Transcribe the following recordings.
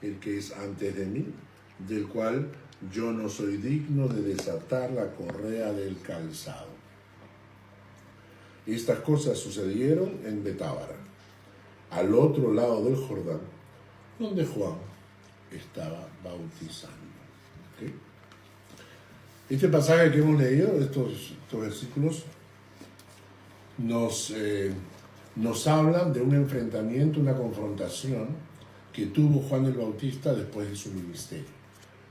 el que es antes de mí, del cual yo no soy digno de desatar la correa del calzado. Estas cosas sucedieron en Betábara, al otro lado del Jordán, donde Juan estaba bautizando. ¿Okay? Este pasaje que hemos leído, estos versículos, nos hablan de un enfrentamiento, una confrontación que tuvo Juan el Bautista después de su ministerio.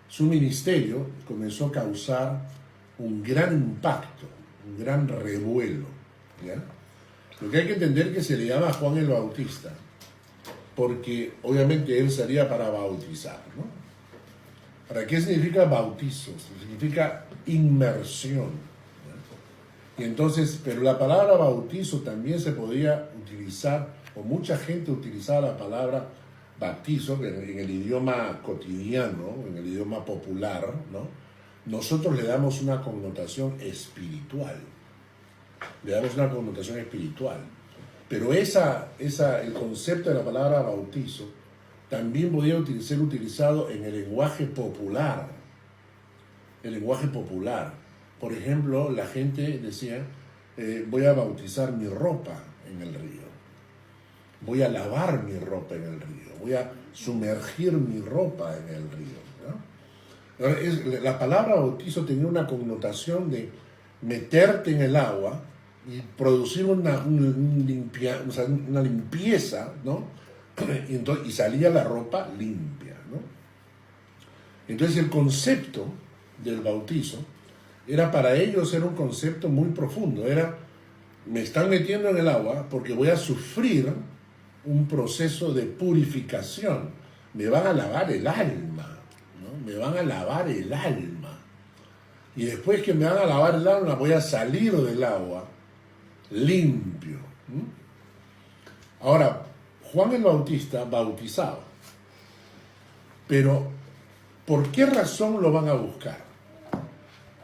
Su ministerio comenzó a causar un gran impacto, un gran revuelo, ¿ya? Lo que hay que entender es que se le llama Juan el Bautista, porque obviamente él salía para bautizar, ¿no? ¿Para qué significa bautizo? Significa inmersión, ¿ya? Y entonces, pero la palabra bautizo también se podía utilizar, o mucha gente utilizaba la palabra bautizo en el idioma cotidiano, en el idioma popular, ¿no? Nosotros le damos una connotación espiritual. Le damos una connotación espiritual. Pero el concepto de la palabra bautizo también podía ser utilizado en el lenguaje popular. El lenguaje popular. Por ejemplo, la gente decía, voy a bautizar mi ropa en el río. Voy a lavar mi ropa en el río. Voy a sumergir mi ropa en el río, ¿no? La palabra bautizo tenía una connotación de meterte en el agua y producir una limpieza, ¿no? Y salía la ropa limpia, ¿no? Entonces el concepto del bautizo para ellos era un concepto muy profundo. Me están metiendo en el agua porque voy a sufrir un proceso de purificación. Me van a lavar el alma, ¿no? Me van a lavar el alma. Y después que me van a lavar el alma, voy a salir del agua limpio. Ahora, Juan el Bautista bautizaba. Pero, ¿por qué razón lo van a buscar?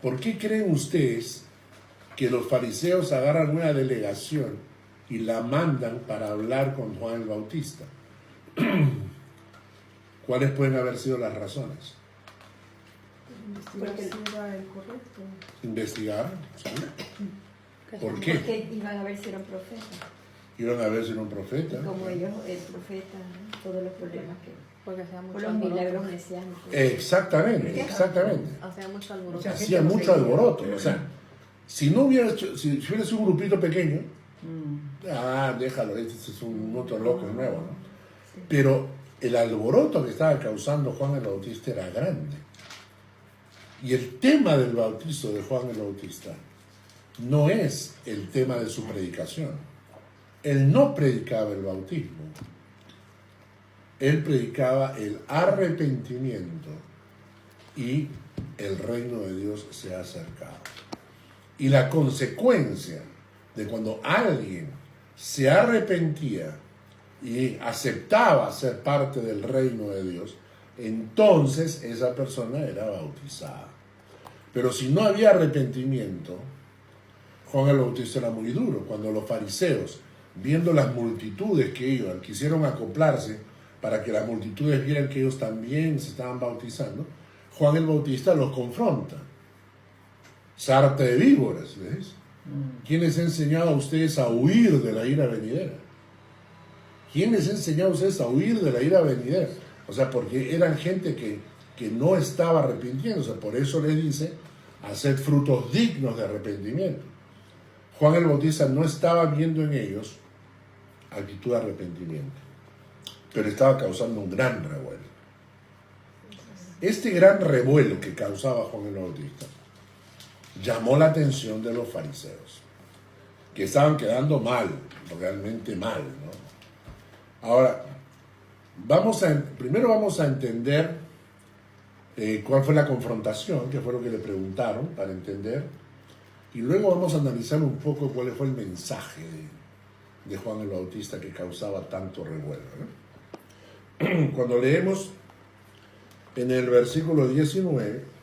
¿Por qué creen ustedes que los fariseos agarran una delegación y la mandan para hablar con Juan el Bautista? ¿Cuáles pueden haber sido las razones? Investigar el correcto. ¿Investigar? ¿Sí? ¿Por qué? Porque iban a ver si era un profeta. Iban a ver si era un profeta. Y como ellos, el profeta, ¿no? Todos los problemas que... Porque hacía mucho por los alboroto. milagros mesiánicos. Exactamente. Hacía mucho alboroto. Hacía mucho alboroto. O sea, si hubiera sido un grupito pequeño, déjalo, este es un otro loco nuevo, ¿no? Sí. Pero el alboroto que estaba causando Juan el Bautista era grande. Y el tema del bautizo de Juan el Bautista no es el tema de su predicación. Él no predicaba el bautismo. Él predicaba el arrepentimiento y el reino de Dios se ha acercado. Y la consecuencia de cuando alguien se arrepentía y aceptaba ser parte del reino de Dios, entonces esa persona era bautizada. Pero si no había arrepentimiento, Juan el Bautista era muy duro. Cuando los fariseos, viendo las multitudes que iban, quisieron acoplarse para que las multitudes vieran que ellos también se estaban bautizando, Juan el Bautista los confronta. Sarta de víboras, ¿ves? ¿Quién les ha enseñado a ustedes a huir de la ira venidera? ¿Quién les ha enseñado a ustedes a huir de la ira venidera? O sea, porque eran gente que no estaba arrepintiéndose. Por eso les dice, haced frutos dignos de arrepentimiento. Juan el Bautista no estaba viendo en ellos actitud de arrepentimiento, pero estaba causando un gran revuelo. Este gran revuelo que causaba Juan el Bautista llamó la atención de los fariseos, que estaban quedando mal, realmente mal, ¿no? Ahora, primero vamos a entender cuál fue la confrontación, qué fue lo que le preguntaron para entender, y luego vamos a analizar un poco cuál fue el mensaje de Juan el Bautista que causaba tanto revuelo, ¿no? Cuando leemos en el versículo 19,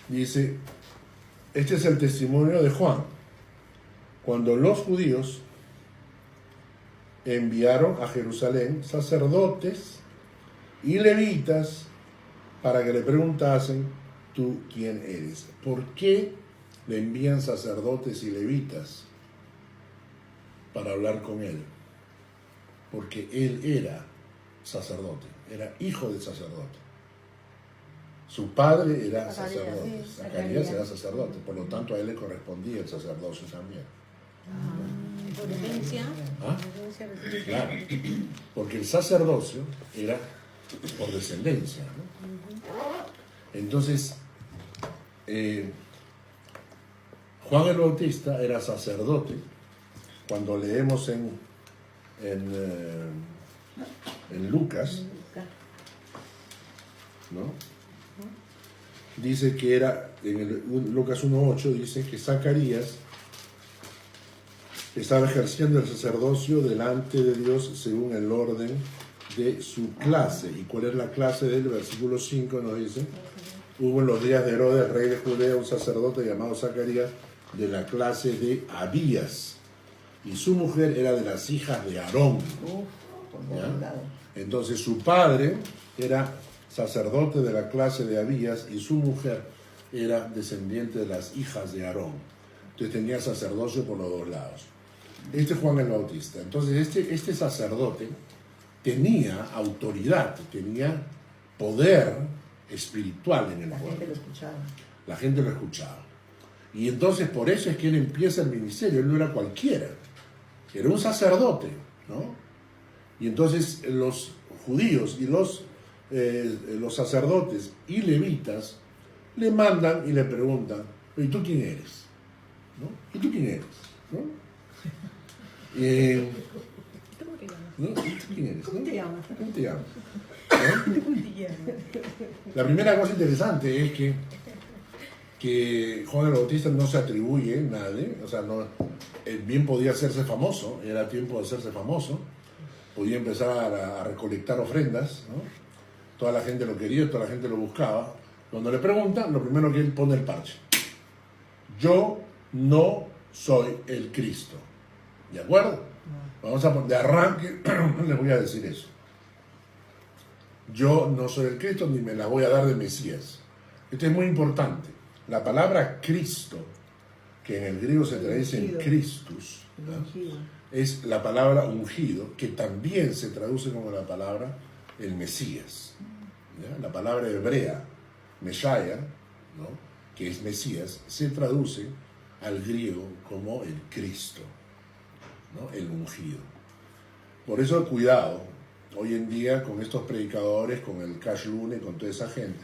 dice, este es el testimonio de Juan, cuando los judíos enviaron a Jerusalén sacerdotes y levitas para que le preguntasen: ¿tú quién eres? ¿Por qué le envían sacerdotes y levitas para hablar con él? Porque él era sacerdote, era hijo de sacerdote. Su padre era sacerdote, Zacarías era sacerdote, por lo tanto a él le correspondía el sacerdocio también. Por herencia. ¿Ah? Claro, porque el sacerdocio era por descendencia, ¿no? Entonces, Juan el Bautista era sacerdote. Cuando leemos en Lucas, ¿no? Dice que era, en Lucas 1.8 dice que Zacarías estaba ejerciendo el sacerdocio delante de Dios según el orden de su clase. ¿Y cuál es la clase del versículo 5? Nos dice: hubo en los días de Herodes, rey de Judea, un sacerdote llamado Zacarías, de la clase de Abías, y su mujer era de las hijas de Aarón. ¿Ya? Entonces su padre era sacerdote de la clase de Abías y su mujer era descendiente de las hijas de Aarón. Entonces tenía sacerdocio por los dos lados. Este es Juan el Bautista. Entonces este sacerdote tenía autoridad, tenía poder espiritual en el pueblo. La gente lo escuchaba. La gente lo escuchaba. Y entonces por eso es que él empieza el ministerio. Él no era cualquiera, era un sacerdote, ¿no? Y entonces los judíos y los sacerdotes y levitas le mandan y le preguntan: ¿y tú quién eres? ¿No? ¿Y tú quién eres? ¿No? ¿No? ¿Y tú quién eres? ¿Cómo te llamas? ¿Cómo te llamas? ¿No? La primera cosa interesante es que Juan el Bautista no se atribuye nada, o sea, no, bien podía hacerse famoso, era tiempo de hacerse famoso, podía empezar a recolectar ofrendas, ¿no? Toda la gente lo quería, toda la gente lo buscaba. Cuando le preguntan, lo primero que él pone el parche: yo no soy el Cristo. ¿De acuerdo? Vamos a poner, de arranque, les voy a decir eso. Yo no soy el Cristo, ni me la voy a dar de Mesías. Esto es muy importante. La palabra Cristo, que en el griego se traduce en Christus, ¿no? Es la palabra ungido, que también se traduce como la palabra el Mesías, ¿ya? La palabra hebrea, Meshaya, ¿no? Que es Mesías, se traduce al griego como el Cristo, ¿no? El ungido. Por eso cuidado hoy en día con estos predicadores, con el Cash Lune, con toda esa gente,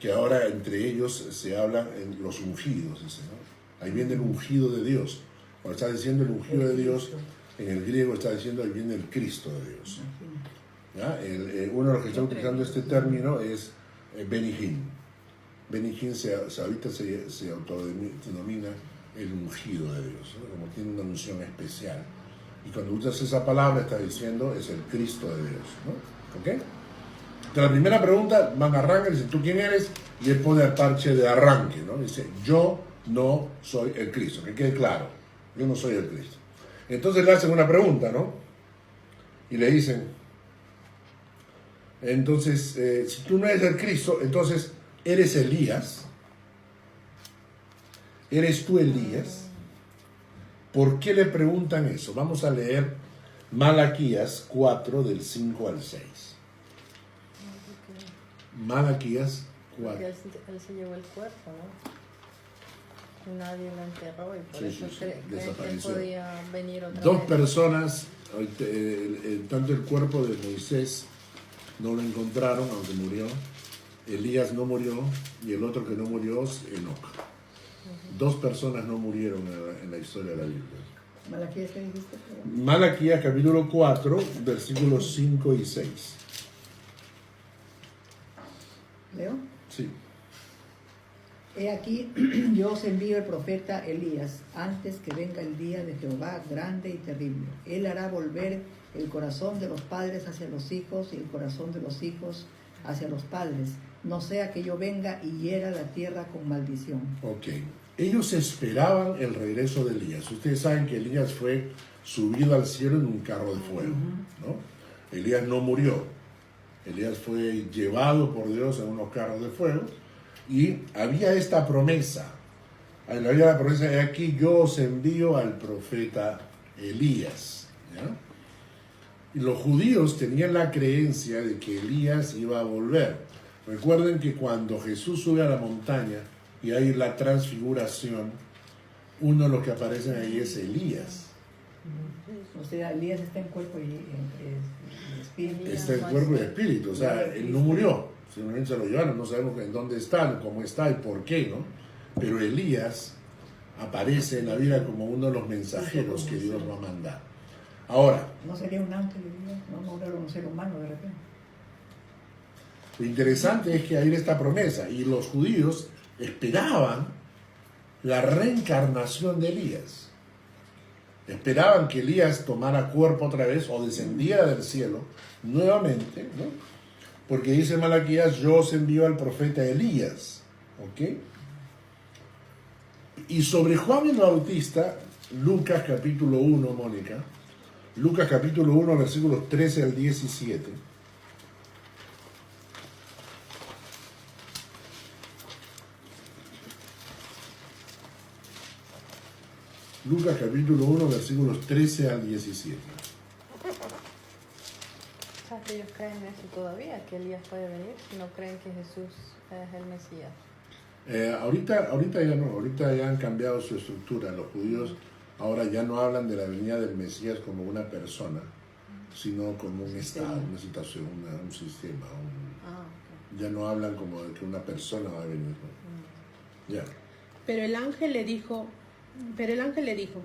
que ahora entre ellos se hablan en los ungidos, dice, ¿no? Ahí viene el ungido de Dios. Cuando está diciendo el ungido de Dios, en el griego está diciendo ahí viene el Cristo de Dios. ¿Ya? Uno de los que está utilizando este término es Benny Hinn. Benny Hinn ahorita se autodenomina el ungido de Dios, ¿no? Como tiene una unción especial. Y cuando usas esa palabra está diciendo es el Cristo de Dios, ¿no? ¿Ok? Entonces la primera pregunta, van a arrancar, dice: ¿tú quién eres? Y él pone el parche de arranque, ¿no? Dice: yo no soy el Cristo, que quede claro, yo no soy el Cristo. Entonces le hacen una pregunta, ¿no? Y le dicen: entonces, si tú no eres el Cristo, entonces, ¿eres Elías? ¿Eres tú Elías? ¿Por qué le preguntan eso? Vamos a leer Malaquías 4, del 5 al 6. Malaquías 4. Él se llevó el cuerpo, ¿no? Nadie lo enterró y por eso creen que podía venir otra vez. Dos personas, tanto el cuerpo de Moisés no lo encontraron, aunque murió. Elías no murió, y el otro que no murió es Enoc. Dos personas no murieron en la historia de la Biblia. Malaquías, ¿qué dijiste? Malaquías capítulo 4, versículos 5 y 6. ¿Leo? Sí. He aquí, yo os envío el profeta Elías, antes que venga el día de Jehová grande y terrible. Él hará volver el corazón de los padres hacia los hijos y el corazón de los hijos hacia los padres, no sea que yo venga y hiera la tierra con maldición. Ok. Ellos esperaban el regreso de Elías. Ustedes saben que Elías fue subido al cielo en un carro de fuego, ¿no? Elías no murió. Elías fue llevado por Dios en unos carros de fuego y había esta promesa. Había la promesa de aquí yo os envío al profeta Elías, ¿ya? Y los judíos tenían la creencia de que Elías iba a volver. Recuerden que cuando Jesús sube a la montaña y hay la transfiguración, uno de los que aparecen ahí es Elías. O sea, Elías está en cuerpo y espíritu. Está en cuerpo y espíritu, o sea, él no murió, simplemente se lo llevaron, no sabemos en dónde está, cómo está y por qué, ¿no? Pero Elías aparece en la Biblia como uno de los mensajeros que Dios va a mandar. Ahora, ¿no sería un ángel Elías? No era un ser humano de repente. Lo interesante es que hay esta promesa y los judíos esperaban la reencarnación de Elías. Esperaban que Elías tomara cuerpo otra vez o descendiera del cielo nuevamente, ¿no? Porque dice Malaquías, yo os envío al profeta Elías, ¿ok? Y sobre Juan el Bautista, Lucas capítulo 1, Mónica, Lucas capítulo 1, versículos 13 al 17. Lucas capítulo 1, versículos 13 al 17. O sea, que ellos creen eso todavía, que Elías puede venir, si no creen que Jesús es el Mesías. Ahorita ya no, ahorita ya han cambiado su estructura. Los judíos ahora ya no hablan de la venida del Mesías como una persona, sino como un estado, una situación, un sistema. Okay. Ya no hablan como de que una persona va a venir, ¿no? Ya. Pero el ángel le dijo,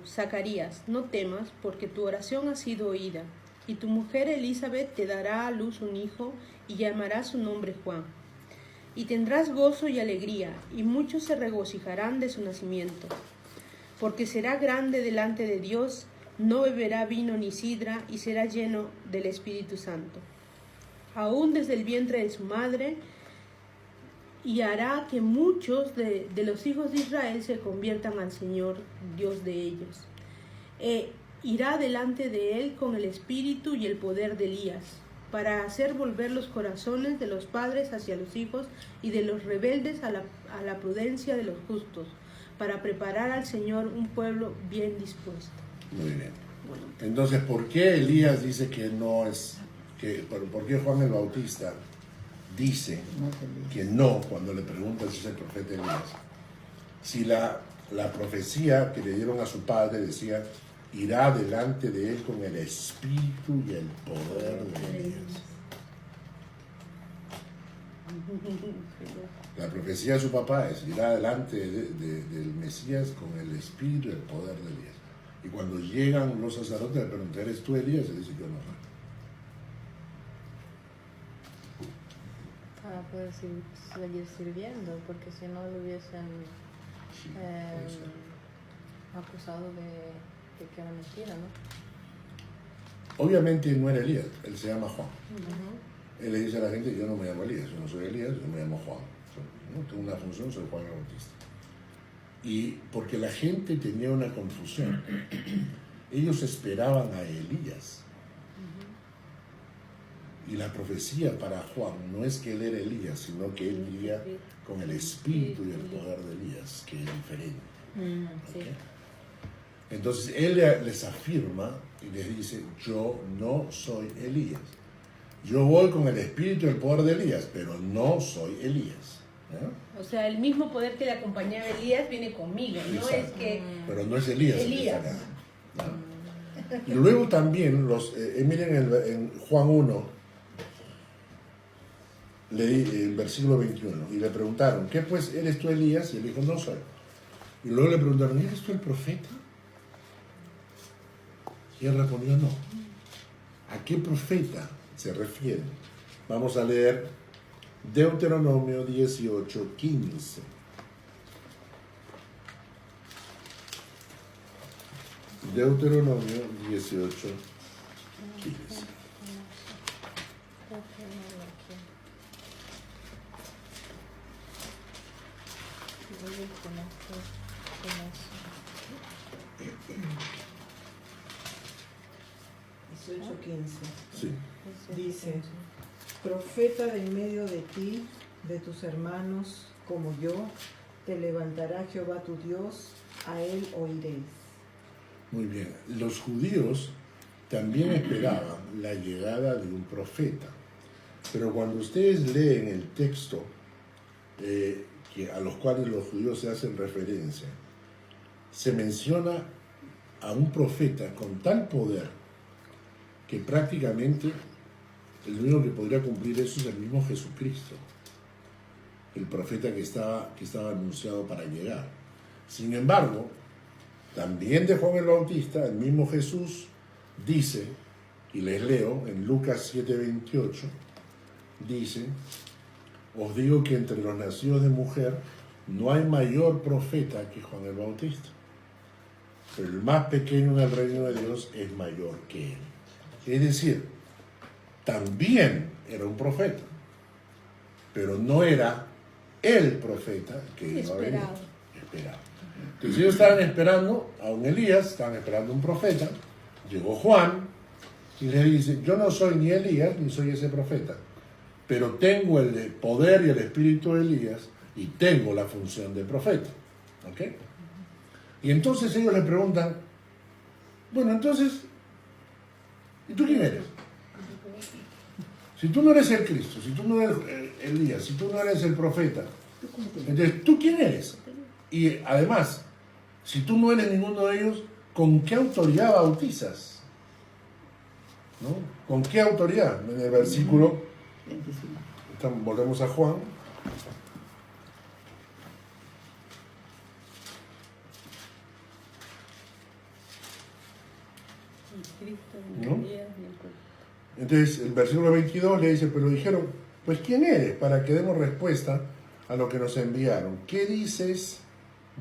Zacarías, no temas, porque tu oración ha sido oída, y tu mujer Elizabeth te dará a luz un hijo, y llamará su nombre Juan. Y tendrás gozo y alegría, y muchos se regocijarán de su nacimiento. Porque será grande delante de Dios, no beberá vino ni sidra, y será lleno del Espíritu Santo. Aún desde el vientre de su madre, y hará que muchos de los hijos de Israel se conviertan al Señor, Dios de ellos. Irá delante de él con el espíritu y el poder de Elías, para hacer volver los corazones de los padres hacia los hijos y de los rebeldes a la prudencia de los justos, para preparar al Señor un pueblo bien dispuesto. Muy bien. Entonces, ¿por qué Elías dice que no es, por qué Juan el Bautista dice que no cuando le preguntan si es el profeta Elías? Si la profecía que le dieron a su padre decía, irá delante de él con el espíritu y el poder de Elías. La profecía de su papá es, irá delante del Mesías con el espíritu y el poder de Elías. Y cuando llegan los sacerdotes le preguntan, ¿eres tú Elías? Y dice, yo no soy. Para poder seguir sirviendo, porque si no lo hubiesen acusado de que era mentira, ¿no? Obviamente no era Elías, él se llama Juan. Él le dice a la gente, yo no me llamo Elías, yo no soy Elías, yo me llamo Juan. ¿No? Tengo una función, soy Juan el Bautista. Y porque la gente tenía una confusión, ellos esperaban a Elías. Y la profecía para Juan no es que él era Elías, sino que él iría con el espíritu y el poder de Elías, que es diferente. ¿Okay? Entonces él les afirma y les dice, yo no soy Elías. Yo voy con el espíritu y el poder de Elías, pero no soy Elías. ¿Ya? O sea, el mismo poder que le acompañaba a Elías viene conmigo, no Exacto. es que... Pero no es Elías. Elías. Y luego también, miren en Juan 1, leí el versículo 21, y le preguntaron, ¿qué pues eres tú Elías? Y él dijo, no soy. Y luego le preguntaron, ¿eres tú el profeta? Y él respondió, no. ¿A qué profeta se refiere? Vamos a leer Deuteronomio 18:15. Deuteronomio 18:15. 18:15. Sí. Dice: profeta de en medio de ti, de tus hermanos, como yo, te levantará Jehová tu Dios, a él oiréis. Muy bien. Los judíos también esperaban la llegada de un profeta. Pero cuando ustedes leen el texto a los cuales los judíos se hacen referencia, se menciona a un profeta con tal poder que prácticamente el único que podría cumplir eso es el mismo Jesucristo, el profeta que estaba anunciado para llegar. Sin embargo, también de Juan el Bautista, el mismo Jesús dice, y les leo en Lucas 7:28, dice: os digo que entre los nacidos de mujer no hay mayor profeta que Juan el Bautista, pero el más pequeño en el reino de Dios es mayor que él. Es decir, también era un profeta, pero no era el profeta que iba a venir. Esperado. Entonces ellos estaban esperando a un Elías, estaban esperando a un profeta. Llegó Juan y les dice: yo no soy ni Elías ni soy ese profeta, pero tengo el poder y el espíritu de Elías y tengo la función de profeta. ¿Ok? Y entonces ellos le preguntan: bueno, entonces, ¿y tú quién eres? Si tú no eres el Cristo, si tú no eres Elías, si tú no eres el profeta, entonces, ¿tú quién eres? Y además, si tú no eres ninguno de ellos, ¿con qué autoridad bautizas? ¿No? ¿Con qué autoridad? En el versículo 25. Volvemos a Juan. ¿No? Entonces, el versículo 22 le dice: pero dijeron, pues ¿quién eres? Para que demos respuesta a lo que nos enviaron. ¿Qué dices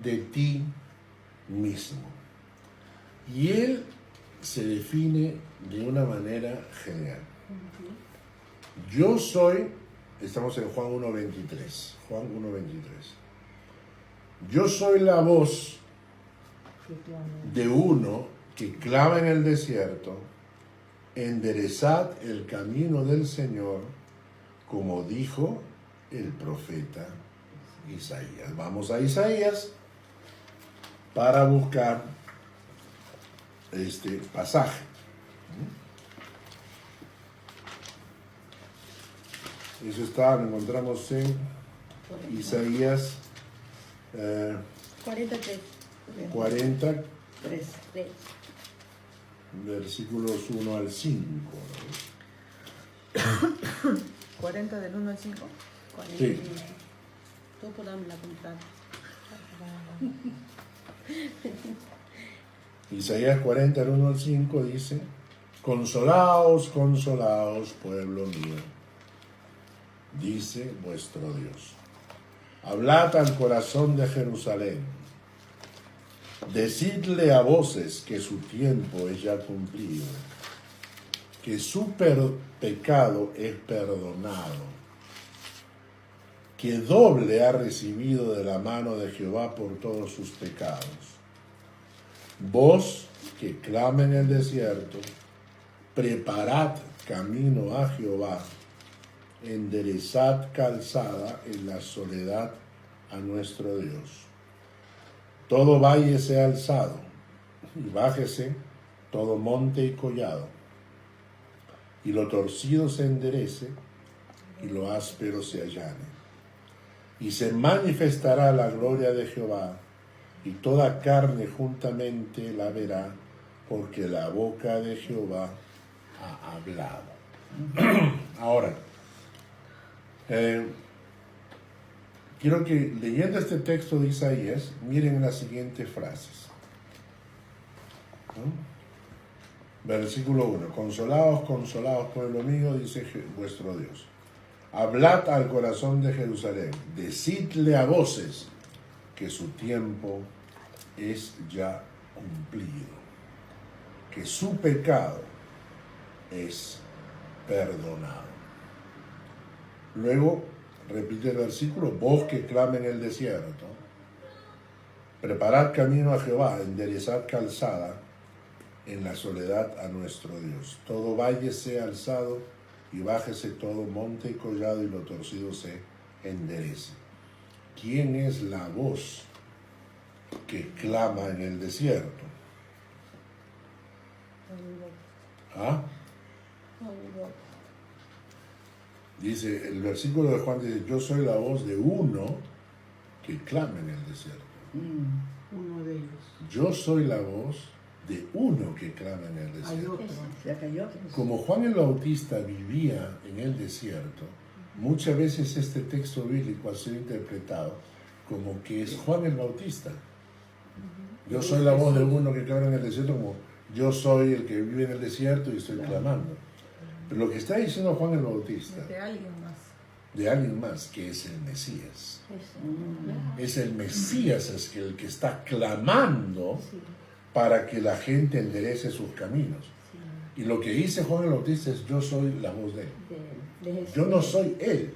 de ti mismo? Y él se define de una manera genial. Yo soy, estamos en Juan 1:23. Juan 1:23. Yo soy la voz de uno que clama en el desierto: enderezad el camino del Señor, como dijo el profeta Isaías. Vamos a Isaías para buscar este pasaje. Eso lo encontramos en Isaías 43. 43, 3. versículos 1 al 5. 40 del 1 al 5. Sí. Tú podamos la comprar. Isaías 40, del 1 al 5 dice: consolaos, consolaos, pueblo mío, dice vuestro Dios. Hablad al corazón de Jerusalén, decidle a voces que su tiempo es ya cumplido, que su pecado es perdonado, que doble ha recibido de la mano de Jehová por todos sus pecados. Vos que clama en el desierto, preparad camino a Jehová, enderezad calzada en la soledad a nuestro Dios. Todo valle sea alzado, y bájese todo monte y collado, y lo torcido se enderece, y lo áspero se allane. Y se manifestará la gloria de Jehová, y toda carne juntamente la verá, porque la boca de Jehová ha hablado. Ahora, quiero que leyendo este texto de Isaías, miren las siguientes frases. Versículo 1. Consolaos, consolaos, pueblo mío, dice vuestro Dios. Hablad al corazón de Jerusalén, decidle a voces que su tiempo es ya cumplido, que su pecado es perdonado. Luego repite el versículo: vos que clama en el desierto, preparad camino a Jehová, enderezad calzada en la soledad a nuestro Dios. Todo valle sea alzado y bájese todo monte y collado y lo torcido se enderece. ¿Quién es la voz que clama en el desierto? ¿Ah? Dice, el versículo de Juan dice, yo soy la voz de uno que clama en el desierto. Uno de ellos. Yo soy la voz de uno que clama en el Hay desierto. otro. O sea, que hay otros. Como Juan el Bautista vivía en el desierto, muchas veces este texto bíblico ha sido interpretado como que es Juan el Bautista. Yo soy la voz de uno que clama en el desierto, como yo soy el que vive en el desierto y estoy clamando. Pero lo que está diciendo Juan el Bautista, De alguien más. de alguien más, que es el Mesías. Es el Mesías es el que está clamando para que la gente enderece sus caminos. Y lo que dice Juan el Bautista es, yo soy la voz de él. Yo no soy él.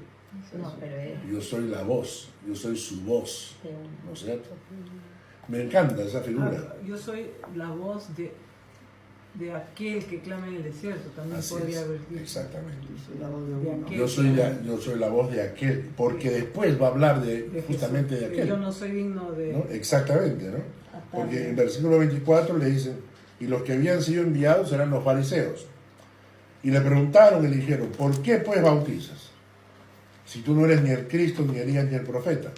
No, pero él. Yo soy la voz, yo soy su voz, ¿no es cierto? Me encanta esa figura. Yo soy la voz de aquel que clama en el desierto, también Así podría es, haber dicho. exactamente. Soy la voz de De uno. aquel. Yo soy la voz de aquel, porque después va a hablar justamente de aquel. Yo no soy digno de... ¿No? Exactamente, ¿no? Porque en versículo 24 le dicen, y los que habían sido enviados eran los fariseos. Y le preguntaron y le dijeron, ¿por qué pues bautizas? Si tú no eres ni el Cristo, ni Elías, ni el profeta.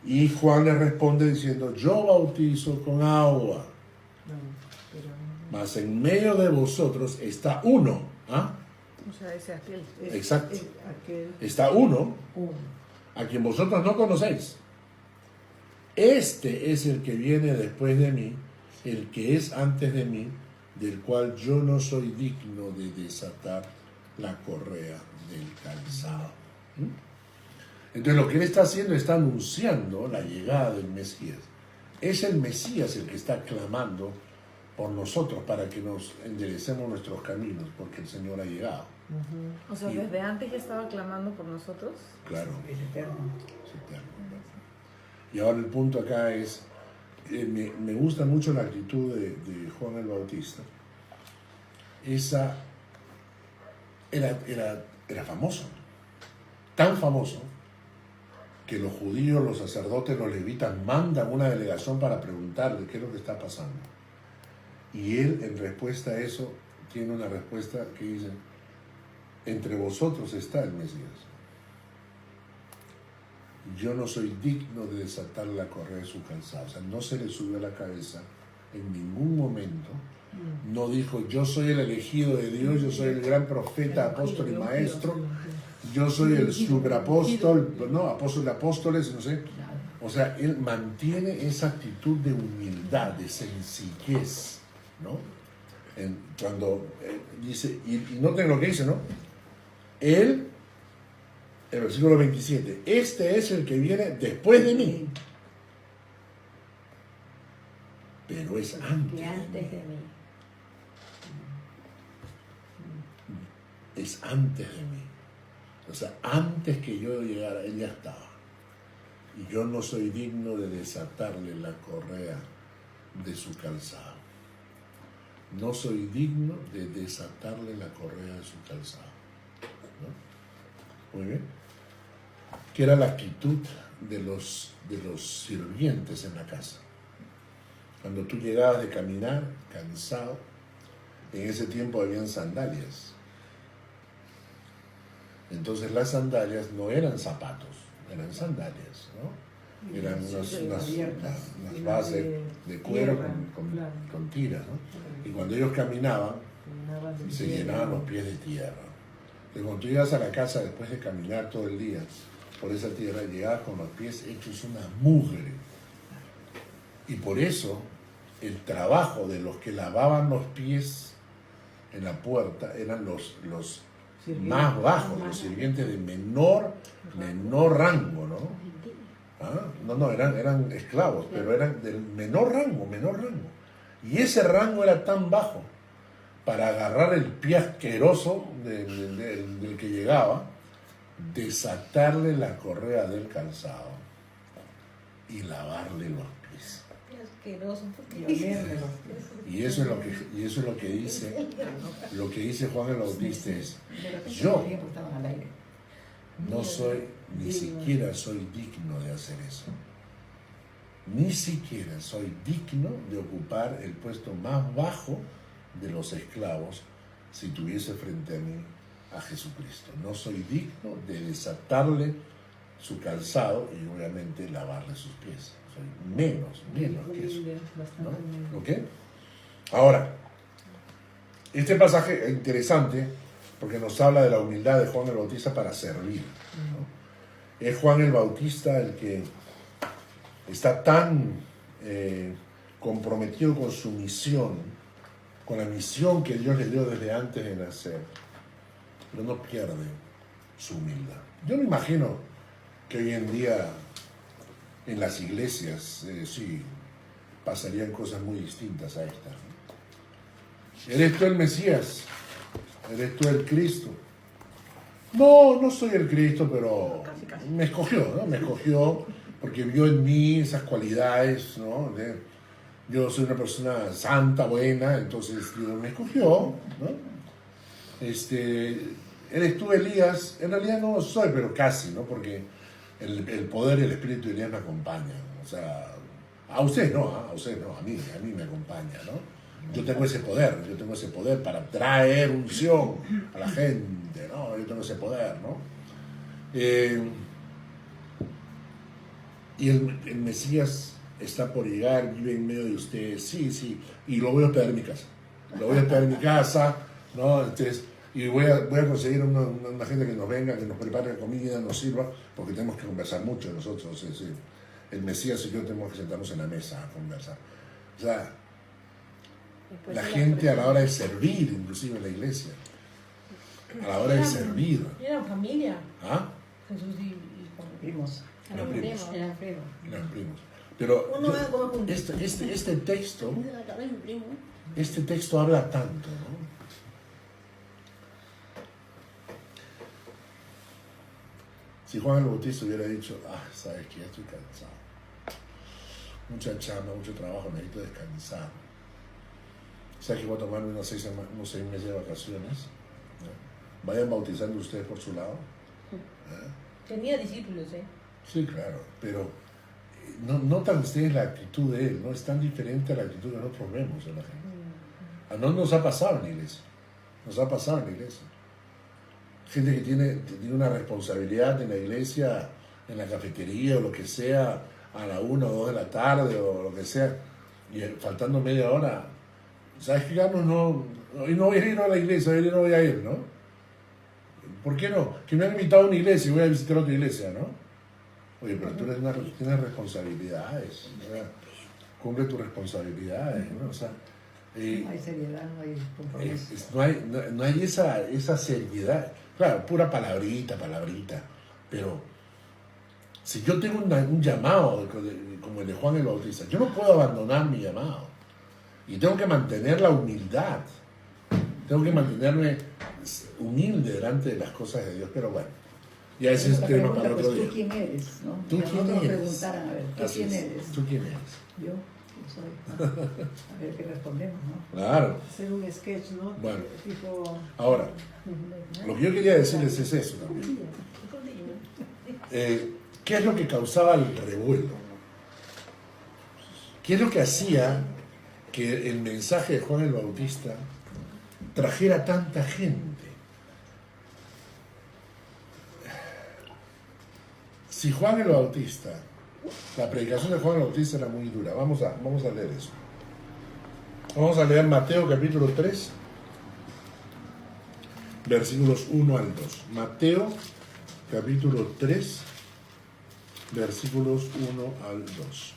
Y Juan le responde diciendo, yo bautizo con agua, mas en medio de vosotros está uno. ¿Ah? O sea, ese aquel. Exacto. Aquel Está uno a quien vosotros no conocéis. Este es el que viene después de mí, el que es antes de mí, del cual yo no soy digno de desatar la correa del calzado. Entonces lo que él está haciendo, está anunciando la llegada del Mesías. Es el Mesías el que está clamando por nosotros para que nos enderecemos nuestros caminos, porque el Señor ha llegado. O sea, Y- desde antes ya estaba clamando por nosotros. Claro, Es eterno. es eterno. Y ahora el punto acá es, me gusta mucho la actitud de Juan el Bautista. Esa era famoso, tan famoso que los judíos, los sacerdotes, los levitas mandan una delegación para preguntarle qué es lo que está pasando. Y él, en respuesta a eso, tiene una respuesta que dice, entre vosotros está el Mesías. Yo no soy digno de desatar la correa de su calzado. O sea, no se le subió a la cabeza en ningún momento. No dijo, yo soy el elegido de Dios, yo soy el gran profeta, apóstol y maestro, yo soy el superapóstol, no, apóstol de apóstoles, no sé. O sea, él mantiene esa actitud de humildad, de sencillez, ¿no? Cuando dice, y noten lo que dice, ¿no? Él, el versículo 27, este es el que viene después de mí, pero es antes de mí. Es antes de mí. O sea, antes que yo llegara, él ya estaba. Y yo no soy digno de desatarle la correa de su calzado. No soy digno de desatarle la correa de su calzado. ¿No? Muy bien. Que era la actitud de los sirvientes en la casa. Cuando tú llegabas de caminar, cansado, en ese tiempo habían sandalias. Entonces las sandalias no eran zapatos, eran sandalias, ¿no? Eran unas bases de cuero con tiras, ¿no? Y cuando ellos caminaban, se llenaban los pies de tierra. Entonces cuando tú llegas a la casa después de caminar todo el día por esa tierra, llegabas con los pies hechos una mugre. Y por eso el trabajo de los que lavaban los pies en la puerta eran los más bajos, los sirvientes de menor rango, ¿no? ¿Ah? No, eran esclavos, pero eran del menor rango. Y ese rango era tan bajo para agarrar el pie asqueroso del que llegaba, desatarle la correa del calzado y lavarle los pies. asqueroso. Y eso es lo que dice Juan el Bautista es: yo no soy, ni siquiera soy digno de hacer eso. Ni siquiera soy digno de ocupar el puesto más bajo de los esclavos si tuviese frente a mí a Jesucristo. No soy digno de desatarle su calzado y obviamente lavarle sus pies. Soy menos que eso, ¿no? ¿Ok? Ahora, este pasaje es interesante porque nos habla de la humildad de Juan el Bautista para servir, ¿no? Es Juan el Bautista el que está tan comprometido con su misión, con la misión que Dios le dio desde antes de nacer, pero no pierde su humildad. Yo me imagino que hoy en día en las iglesias sí pasarían cosas muy distintas a esta, ¿no? ¿Eres tú el Mesías? ¿Eres tú el Cristo? No soy el Cristo, pero me escogió, ¿no? Me escogió porque vio en mí esas cualidades, ¿no? Yo soy una persona santa, buena, entonces Dios me escogió, ¿no? ¿Eres tú Elías? En realidad no lo soy, pero casi, ¿no? Porque el poder y el espíritu de Elías me acompañan. O sea, a usted no, a mí me acompaña, ¿no? Yo tengo ese poder para traer unción a la gente, ¿no? Yo tengo ese poder, ¿no? Y el Mesías está por llegar, vive en medio de ustedes, sí, y lo voy a hospedar en mi casa, ¿no? Entonces, y voy a conseguir una gente que nos venga, que nos prepare comida, nos sirva, porque tenemos que conversar mucho nosotros, es decir, el Mesías y yo tenemos que sentarnos en la mesa a conversar. O sea, la gente a la hora de servir, inclusive en la iglesia, a la hora de servir. Eran familia. ¿Ah? Jesús y Primos. eran primos. Pero uno va como juntos. este texto habla tanto, ¿no? Si Juan el Bautista hubiera dicho, sabes que ya estoy cansado, mucha chamba, mucho trabajo, necesito descansar, sabes que voy a tomarme unos 6 meses de vacaciones, ¿no? Vayan bautizando ustedes por su lado. Tenía discípulos, ¿eh? Sí, claro, pero notan ustedes la actitud de él, ¿no? Es tan diferente a la actitud que nosotros vemos en la gente. No nos ha pasado en la iglesia, gente que tiene una responsabilidad en la iglesia, en la cafetería o lo que sea, a la 1 o 2 de la tarde o lo que sea, y faltando media hora, ¿sabes qué, Carlos? Hoy no voy a ir a la iglesia, hoy no voy a ir, ¿no? ¿Por qué no? Que me han invitado a una iglesia y voy a visitar otra iglesia, ¿no? Oye, pero tú tienes responsabilidades, o sea, cumple tus responsabilidades, ¿no? O sea, no hay seriedad, no hay compromiso. No hay esa seriedad. Claro, pura palabrita, pero si yo tengo un llamado como el de Juan el Bautista, yo no puedo abandonar mi llamado y tengo que mantener la humildad, tengo que mantenerme humilde delante de las cosas de Dios, pero bueno, ya ese es tema para otro día. ¿Tú quién eres? ¿No? ¿Tú quién eres? Preguntaran, a ver, quién eres? ¿Tú quién eres? Yo soy. A ver qué respondemos, ¿no? Claro. Hacer un sketch, ¿no? Bueno. Tipo... Ahora, lo que yo quería decirles es eso también. ¿Qué es lo que causaba el revuelo? ¿Qué es lo que hacía que el mensaje de Juan el Bautista trajera tanta gente? Si Juan el Bautista, la predicación de Juan el Bautista era muy dura, vamos a leer eso. Vamos a leer Mateo capítulo 3, versículos 1 al 2. Mateo capítulo 3, versículos 1 al 2.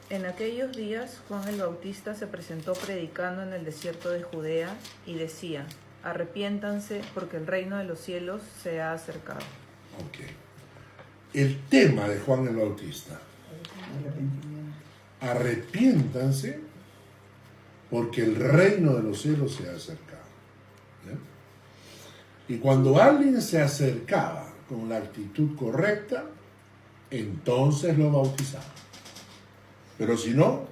En aquellos días Juan el Bautista se presentó predicando en el desierto de Judea y decía: arrepiéntanse porque el reino de los cielos se ha acercado. Ok. El tema de Juan el Bautista: arrepiéntanse porque el reino de los cielos se ha acercado. ¿Bien? Y cuando alguien se acercaba con la actitud correcta, entonces lo bautizaba. Pero si no,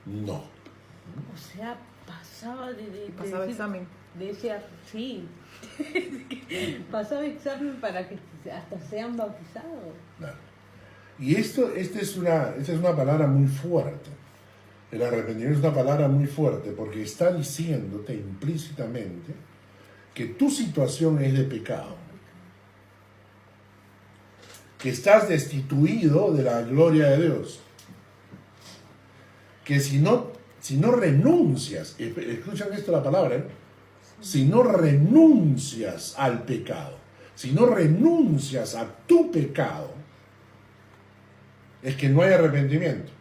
no. O sea, pasaba Pasaba examen. Decía, sí. Pasaba examen para que hasta sean bautizados. Claro. Y esta es una palabra muy fuerte. El arrepentimiento es una palabra muy fuerte porque está diciéndote implícitamente que tu situación es de pecado, que estás destituido de la gloria de Dios, que si no renuncias, escuchan esto la palabra, ¿eh? Si no renuncias al pecado, si no renuncias a tu pecado, es que no hay arrepentimiento.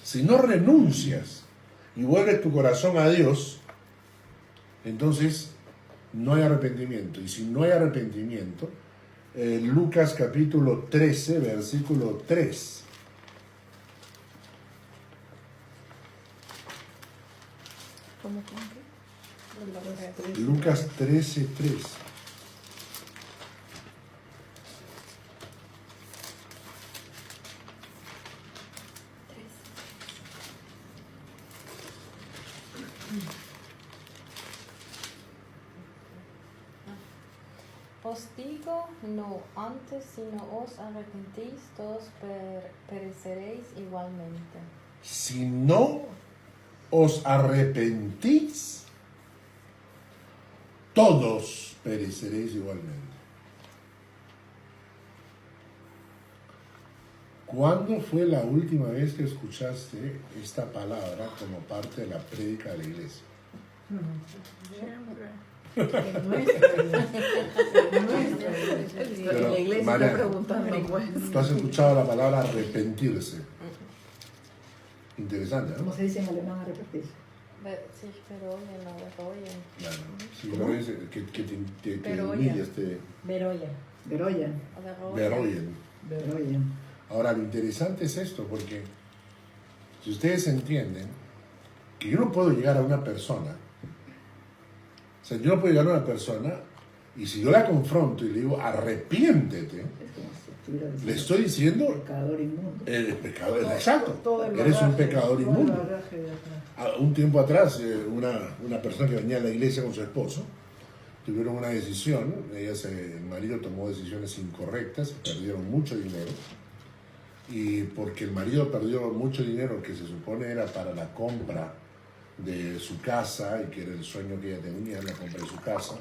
Si no renuncias y vuelves tu corazón a Dios, entonces no hay arrepentimiento. Y si no hay arrepentimiento, Lucas capítulo 13, versículo 3. ¿Cómo qué? Lucas 13, 3. Os digo, no antes, sino os arrepentís, todos pereceréis igualmente. Si no os arrepentís, todos pereceréis igualmente. ¿Cuándo fue la última vez que escuchaste esta palabra como parte de la prédica de la iglesia? En la iglesia María, está preguntando, pues. tú has escuchado la palabra arrepentirse. Interesante, ¿Cómo ¿no? se dice en alemán arrepentirse? Sich bereuen o bereuen. Claro. Si lo ves, que Pero humillas, oye. te Beroyan. O bereuen. derroyen. Beroyan. Ahora, lo interesante es esto, porque si ustedes entienden que yo no puedo llegar a una persona, o sea, yo no puedo llegar a una persona y si yo la confronto y le digo, arrepiéntete, Es como si estuviera diciendo, le estoy diciendo, pecador inmundo. el pecador, exacto, Todo el eres un bagaje, pecador todo el inmundo. bagaje de atrás. Un tiempo atrás, una persona que venía a la iglesia con su esposo, tuvieron una decisión, el marido tomó decisiones incorrectas, perdieron mucho dinero, y porque el marido perdió mucho dinero que se supone era para la compra de su casa, y que era el sueño que ella tenía, la compra de su casa,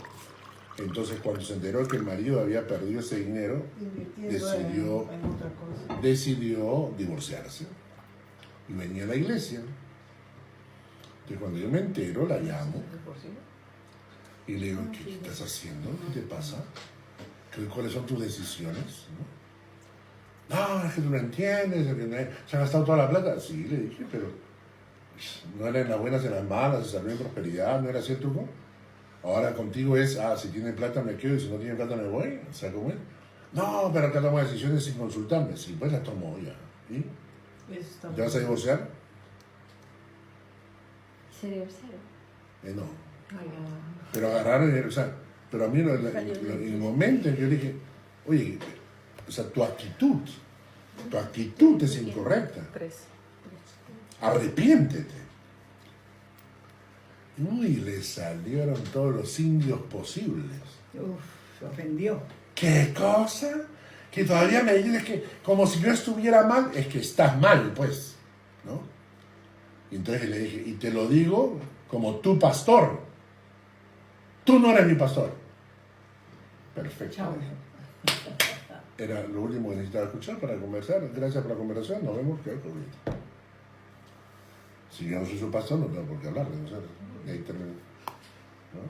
entonces cuando se enteró que el marido había perdido ese dinero, Invirtiendo en otra cosa. decidió divorciarse, y venía a la iglesia. Entonces cuando yo me entero, la llamo, y le digo, ¿qué estás haciendo? ¿Qué te pasa? ¿Cuáles son tus decisiones? No, es que tú no entiendes, es que se ha gastado toda la plata. Sí, le dije, pero no era en las buenas, en las malas, se salió en prosperidad, ¿no era así el truco? Ahora contigo es, si tiene plata me quedo y si no tiene plata me voy, o sea, ¿cómo es? No, pero acá tomo decisiones sin consultarme. Sí, pues las tomo ya. ¿Y? ¿Te vas a divorciar? Serio. No. Pero agarraron, o sea, pero a mí en el momento en que yo dije, oye, o sea, tu actitud es incorrecta. 3. Arrepiéntete. Uy, le salieron todos los indios posibles. Uf, se ofendió. ¿Qué cosa? Que todavía me dices que como si yo estuviera mal, es que estás mal, pues, ¿no? Y entonces le dije, y te lo digo como tu pastor. Tú no eres mi pastor. Perfecto. Chao. Era lo último que necesitaba escuchar para conversar. Gracias por la conversación. Nos vemos que ahorita. Si yo no soy su pastor, no tengo por qué hablar de nosotros. Y ahí termino. ¿No?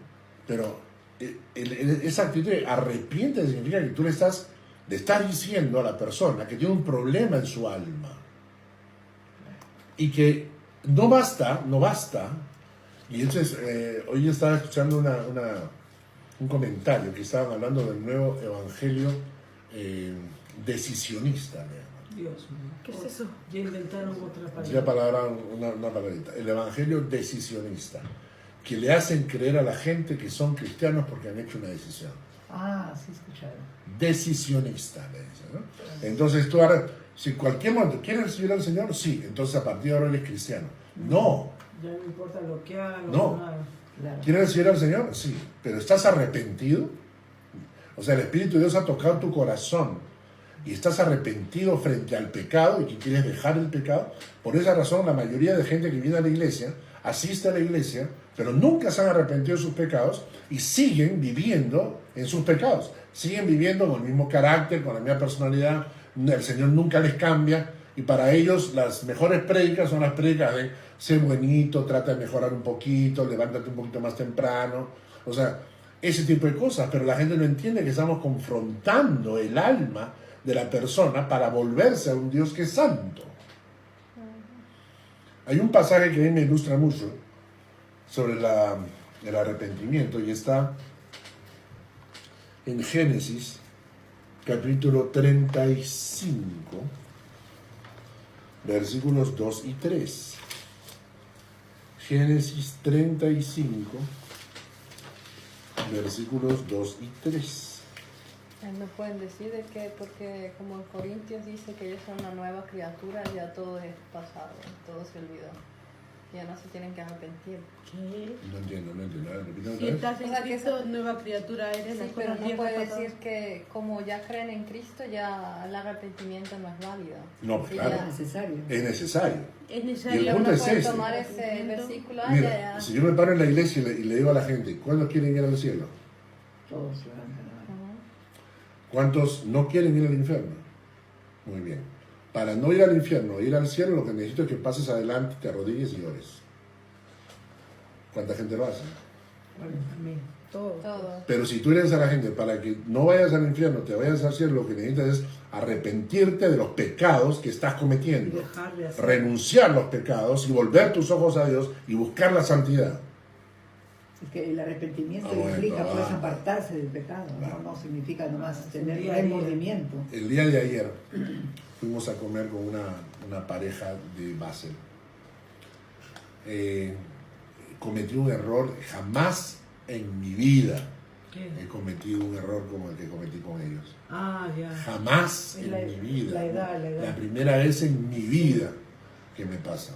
Pero esa actitud de arrepiente significa que tú le estás diciendo a la persona que tiene un problema en su alma. Y que no basta. Y entonces, hoy estaba escuchando un comentario que estaban hablando del nuevo evangelio decisionista. Dios mío. ¿Qué es eso? Ya inventaron otra Es la palabra. palabra, una palabrita. El evangelio decisionista. que le hacen creer a la gente que son cristianos porque han hecho una decisión. Ah, sí, escucharon. Decisionista, le dicen, ¿no? Entonces tú ahora, si en cualquier momento quieres recibir al Señor, sí, entonces a partir de ahora eres cristiano. No. Ya no importa lo que haga, lo No. que no haga. Claro. ¿Quieres recibir al Señor? Sí. ¿Pero estás arrepentido? O sea, el Espíritu de Dios ha tocado tu corazón y estás arrepentido frente al pecado y que quieres dejar el pecado. Por esa razón, la mayoría de gente que viene a la iglesia, asiste a la iglesia, pero nunca se han arrepentido de sus pecados y siguen viviendo en sus pecados. Siguen viviendo con el mismo carácter, con la misma personalidad. El Señor nunca les cambia. Y para ellos las mejores prédicas son las prédicas de sé buenito, trata de mejorar un poquito, levántate un poquito más temprano. O sea, ese tipo de cosas. Pero la gente no entiende que estamos confrontando el alma de la persona para volverse a un Dios que es santo. Hay un pasaje que a mí me ilustra mucho sobre el arrepentimiento y está en Génesis capítulo 35 versículos 2 y 3. Génesis 35 versículos 2 y 3. ¿Me pueden decir de qué? Porque como en Corintios dice que ellos son una nueva criatura, ya todo es pasado, todo se olvidó. Ya no se tienen que arrepentir. ¿Qué? No entiendo. A ver, repítame Si otra vez. estás en O sea, que Cristo, eso- nueva criatura eres. Sí, las pero cosas no viejas puede pasaron. decir que como ya creen en Cristo, ya el arrepentimiento no es válido. No, Sí, claro. Es ya. necesario. Es necesario. Es Y el necesario. Y punto uno es puede ese. tomar ese versículo, Mira, si yo me paro en la iglesia y le digo a la gente, ¿cuántos quieren ir al cielo? Todos levantan la mano. Ujú. ¿Cuántos no quieren ir al infierno? Muy bien. Para no ir al infierno, ir al cielo, lo que necesito es que pases adelante, te arrodilles y ores. ¿Cuánta gente lo hace? Bueno, amén. Todo. Todo. Pero si tú eres a la gente, para que no vayas al infierno, te vayas al cielo, lo que necesitas es arrepentirte de los pecados que estás cometiendo. Dejar de hacer. Renunciar a los pecados y volver tus ojos a Dios y buscar la santidad. Es que el arrepentimiento Ah, bueno, implica pues ah. apartarse del pecado, Claro. no significa nomás Ah, tener día a día. remordimiento. El día de ayer fuimos a comer con una pareja de Basel. Cometí un error jamás en mi vida. ¿Qué? He cometido un error como el que cometí con ellos. Ah, ya. Jamás Es en la- mi vida. la edad. La primera vez en mi vida que me pasa.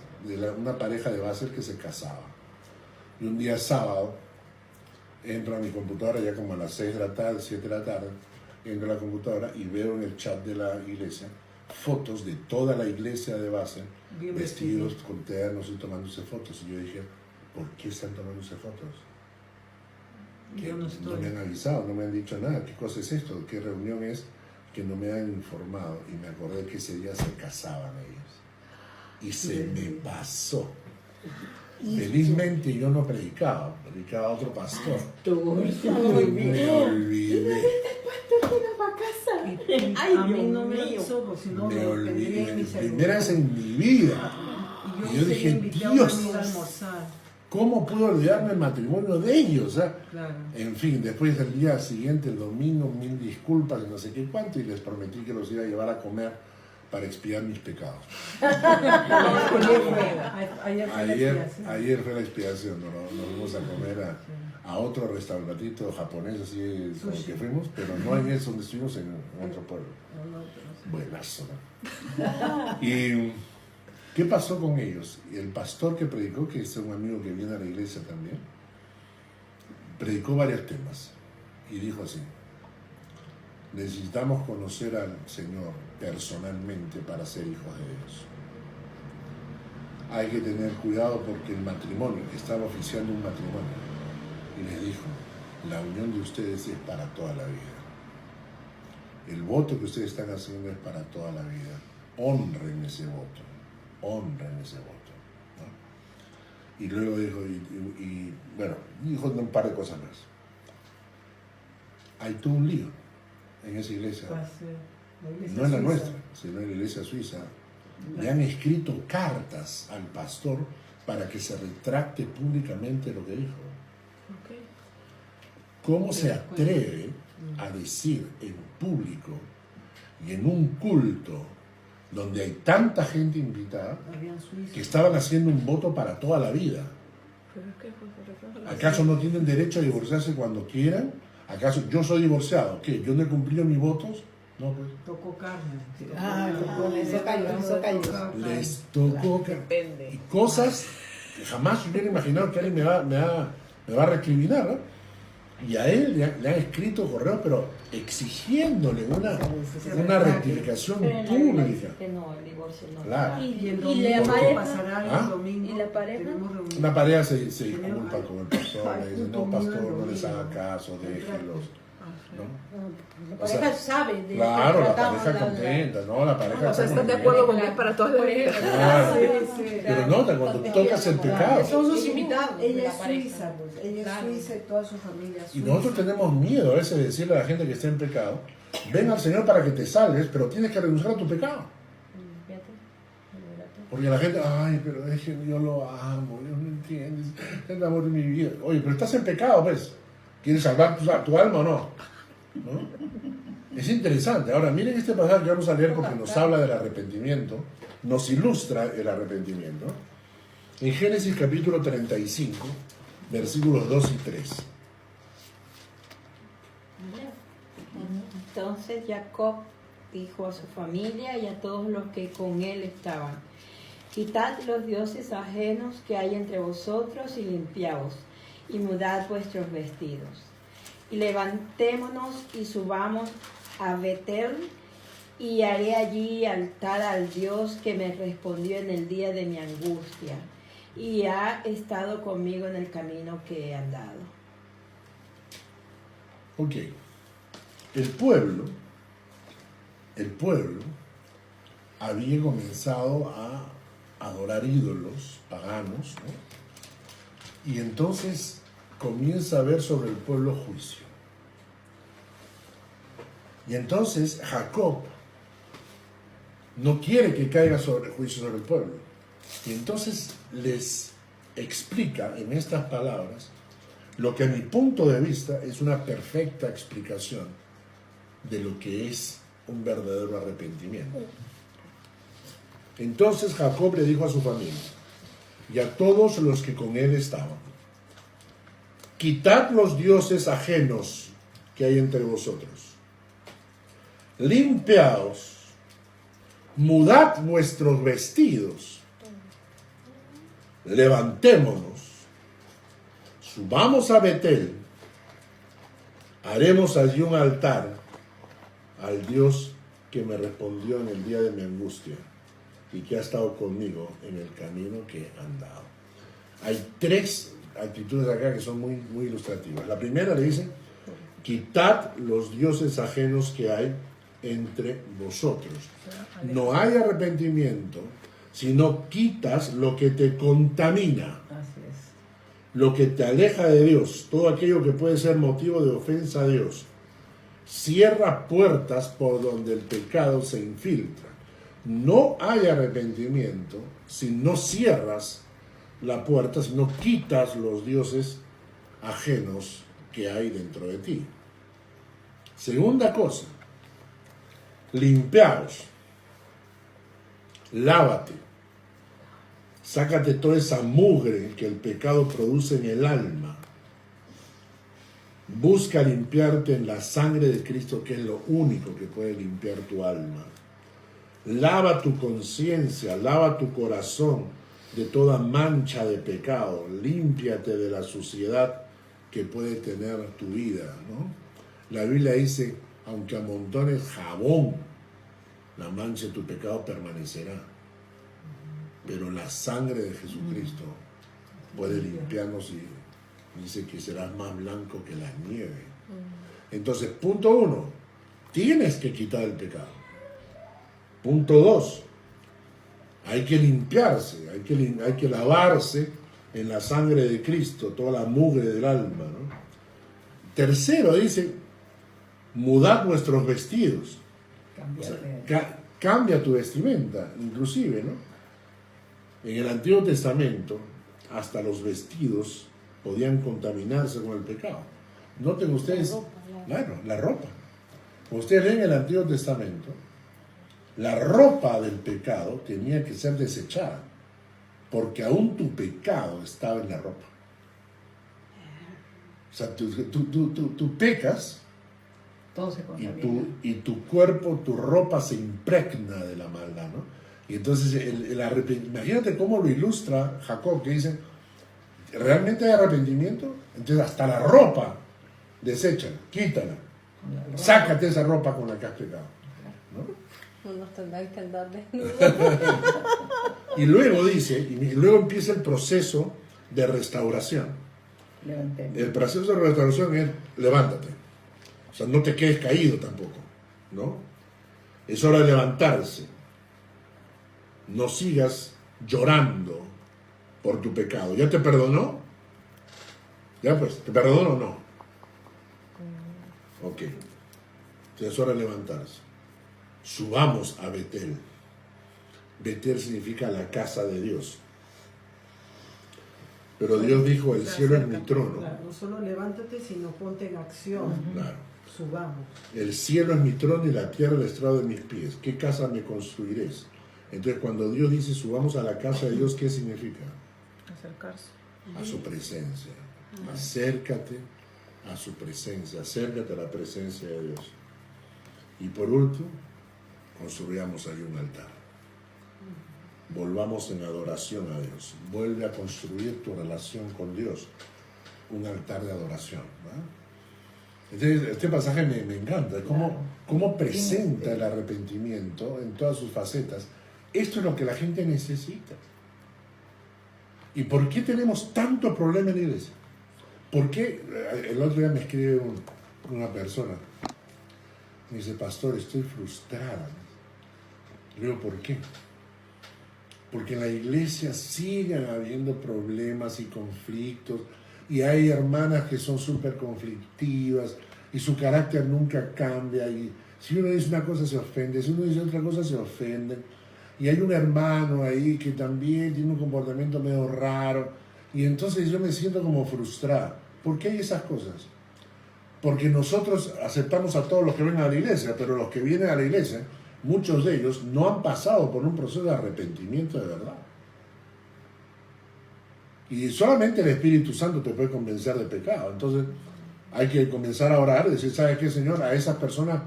Una pareja de Basel que se casaba. Y un día sábado entro a mi computadora ya como a las 6 de la tarde, 7 de la tarde. Entro a la computadora y veo en el chat de la iglesia fotos de toda la iglesia de Basel Bien vestidos con ternos y tomándose fotos. Y yo dije, ¿por qué están tomándose fotos? Que Yo no no estoy. me han avisado, no me han dicho nada. ¿Qué cosa es esto? ¿Qué reunión es? Que no me han informado. Y me acordé que ese día se casaban ellos. Y se me pasó. Felizmente yo no predicaba otro pastor. Me olvidé. Ay, a mí Dios no me mío. avisó, porque si no Me me olvidé. pediría en mi celular. Primera vez en mi vida. Y yo, Y yo dije, invité a Dios. una amiga a almorzar. ¿Cómo puedo olvidarme el matrimonio de ellos? O sea, Claro. en fin, después del día siguiente, el domingo, 1000 disculpas y no sé qué cuánto, y les prometí que los iba a llevar a comer para expiar mis pecados. Ayer fue la expiación. Ayer fue la expiación, nos fuimos a comer a otro restaurantito japonés, así como Sushi. que fuimos, pero no en ese donde estuvimos, en otro pueblo. No, pero sí. Buenazo, ¿no? ¿Y qué pasó con ellos? El pastor que predicó, que es un amigo que viene a la iglesia también, predicó varios temas y dijo así: necesitamos conocer al Señor personalmente para ser hijos de Dios. Hay que tener cuidado porque el matrimonio, estaba oficiando un matrimonio, y les dijo, la unión de ustedes es para toda la vida. El voto que ustedes están haciendo es para toda la vida. Honren ese voto, honren ese voto, ¿no? Y luego dijo, bueno, dijo un par de cosas más. Hay todo un lío en esa iglesia. La iglesia No en la suiza. nuestra, sino en la iglesia suiza. Le han escrito cartas al pastor para que se retracte públicamente lo que dijo. Ok. ¿Cómo se atreve a decir en público y en un culto donde hay tanta gente invitada Habían suizos. que estaban haciendo un voto para toda la vida? ¿Pero qué fue? ¿Acaso no tienen derecho a divorciarse cuando quieran? ¿Acaso yo soy divorciado? ¿Qué? ¿Yo no he cumplido mis votos? No, pues. Tocó carne. Eso cayó. Les tocó Depende. y cosas que jamás hubiera imaginado que alguien me va a recriminar, ¿no? Y a él le han escrito correos, pero exigiéndole una rectificación pública. Que no, el divorcio no. Claro. Y el Y la domingo pareja. pasará ¿Ah? el domingo. ¿Y la pareja? tenemos reunión. Una pareja se disculpa con el pastor, le dice, no, pastor, no les haga caso, déjenlos. ¿No? La O sea, pareja sabe de Claro, lo que la tratamos, pareja comprenda, ¿no? La pareja O sea, está ¿estás de muy acuerdo bien. con que es para toda la vida? Claro. Sí. Pero nota, cuando tocas el pecado. Son sus invitados. Ella la es pareja. suiza, pues. Ella Claro. es suiza y toda su familia es Y suiza. nosotros tenemos miedo a veces de decirle a la gente que está en pecado, ven al Señor para que te salves, pero tienes que renunciar a tu pecado. Fíjate, Porque la gente, ay, pero déjenme, yo lo amo, Dios no entiendes, es el amor de mi vida. Oye, pero estás en pecado, pues. ¿Quieres salvar tu alma o no? Es interesante. Ahora, miren este pasaje que vamos a leer porque nos habla del arrepentimiento, nos ilustra el arrepentimiento. En Génesis capítulo 35, versículos 2 y 3. Entonces Jacob dijo a su familia y a todos los que con él estaban: quitad los dioses ajenos que hay entre vosotros y limpiaos, y mudad vuestros vestidos. Y levantémonos y subamos a Betel, y haré allí altar al Dios que me respondió en el día de mi angustia, y ha estado conmigo en el camino que he andado. Ok. El pueblo había comenzado a adorar ídolos paganos, ¿no? Y entonces comienza a haber sobre el pueblo juicio. Y entonces Jacob no quiere que caiga juicio sobre el pueblo. Y entonces les explica en estas palabras lo que a mi punto de vista es una perfecta explicación de lo que es un verdadero arrepentimiento. Entonces Jacob le dijo a su familia y a todos los que con él estaban: quitad los dioses ajenos que hay entre vosotros, limpiaos, mudad vuestros vestidos, levantémonos, subamos a Betel, haremos allí un altar al Dios que me respondió en el día de mi angustia y que ha estado conmigo en el camino que he andado. Hay tres actitudes acá que son muy, muy ilustrativas. La primera le dice: quitad los dioses ajenos que hay entre vosotros. No hay arrepentimiento si no quitas lo que te contamina, Así es. lo que te aleja de Dios, todo aquello que puede ser motivo de ofensa a Dios. Cierra puertas por donde el pecado se infiltra. No hay arrepentimiento si no cierras la puerta, si no quitas los dioses ajenos que hay dentro de ti. Segunda cosa, limpiaos, lávate, sácate toda esa mugre que el pecado produce en el alma. Busca limpiarte en la sangre de Cristo, que es lo único que puede limpiar tu alma. Lava tu conciencia, lava tu corazón de toda mancha de pecado. Límpiate de la suciedad que puede tener tu vida, ¿no? La Biblia dice: aunque amontones jabón, la mancha de tu pecado permanecerá. Pero la sangre de Jesucristo puede limpiarnos y dice que serás más blanco que la nieve. Entonces, punto 1, tienes que quitar el pecado. Punto 2, hay que limpiarse, hay que lavarse en la sangre de Cristo, toda la mugre del alma, ¿no? Tercero, dice: mudad vuestros vestidos. O sea, cambia tu vestimenta, inclusive, ¿no? En el Antiguo Testamento, hasta los vestidos podían contaminarse con el pecado. Noten ustedes, claro, la ropa. Ustedes leen el Antiguo Testamento, la ropa del pecado tenía que ser desechada, porque aún tu pecado estaba en la ropa. O sea, tú pecas Todo se contamina. y tu cuerpo, tu ropa se impregna de la maldad, ¿no? Y entonces, imagínate cómo lo ilustra Jacob, que dice, ¿realmente hay arrepentimiento? Entonces hasta la ropa, deséchala, quítala, sácate esa ropa con la que has pecado, ¿no? Unos tendrán que andar desnudos. Y luego dice, y luego empieza el proceso de restauración. Levantemos. El proceso de restauración es levántate. O sea, no te quedes caído tampoco, ¿no? Es hora de levantarse. No sigas llorando por tu pecado. ¿Ya te perdonó? ¿Ya pues? ¿Te perdonó o no? Ok. Entonces es hora de levantarse. Subamos a Betel. Betel significa la casa de Dios. Pero Dios dijo, el cielo es mi trono. Claro, no solo levántate, sino ponte en acción. Claro. Subamos. El cielo es mi trono y la tierra el estrado de mis pies. ¿Qué casa me construiréis? Entonces cuando Dios dice subamos a la casa de Dios, ¿qué significa? Acercarse. A su presencia. Acércate a su presencia, acércate a la presencia de Dios. Y por último, construyamos ahí un altar. Volvamos en adoración a Dios. Vuelve a construir tu relación con Dios. Un altar de adoración, ¿no? Entonces, este pasaje me encanta. Cómo presenta el arrepentimiento en todas sus facetas. Esto es lo que la gente necesita. ¿Y por qué tenemos tanto problema en la iglesia? ¿Por qué? El otro día me escribe una persona. Me dice, pastor, estoy frustrada. Le digo, ¿por qué? Porque en la iglesia siguen habiendo problemas y conflictos, y hay hermanas que son súper conflictivas, y su carácter nunca cambia, y si uno dice una cosa se ofende, si uno dice otra cosa se ofenden, y hay un hermano ahí que también tiene un comportamiento medio raro, y entonces yo me siento como frustrada. ¿Por qué hay esas cosas? Porque nosotros aceptamos a todos los que vienen a la iglesia, pero los que vienen a la iglesia, muchos de ellos no han pasado por un proceso de arrepentimiento de verdad. Y solamente el Espíritu Santo te puede convencer de pecado. Entonces hay que comenzar a orar y decir, ¿sabes qué, Señor? A esa persona,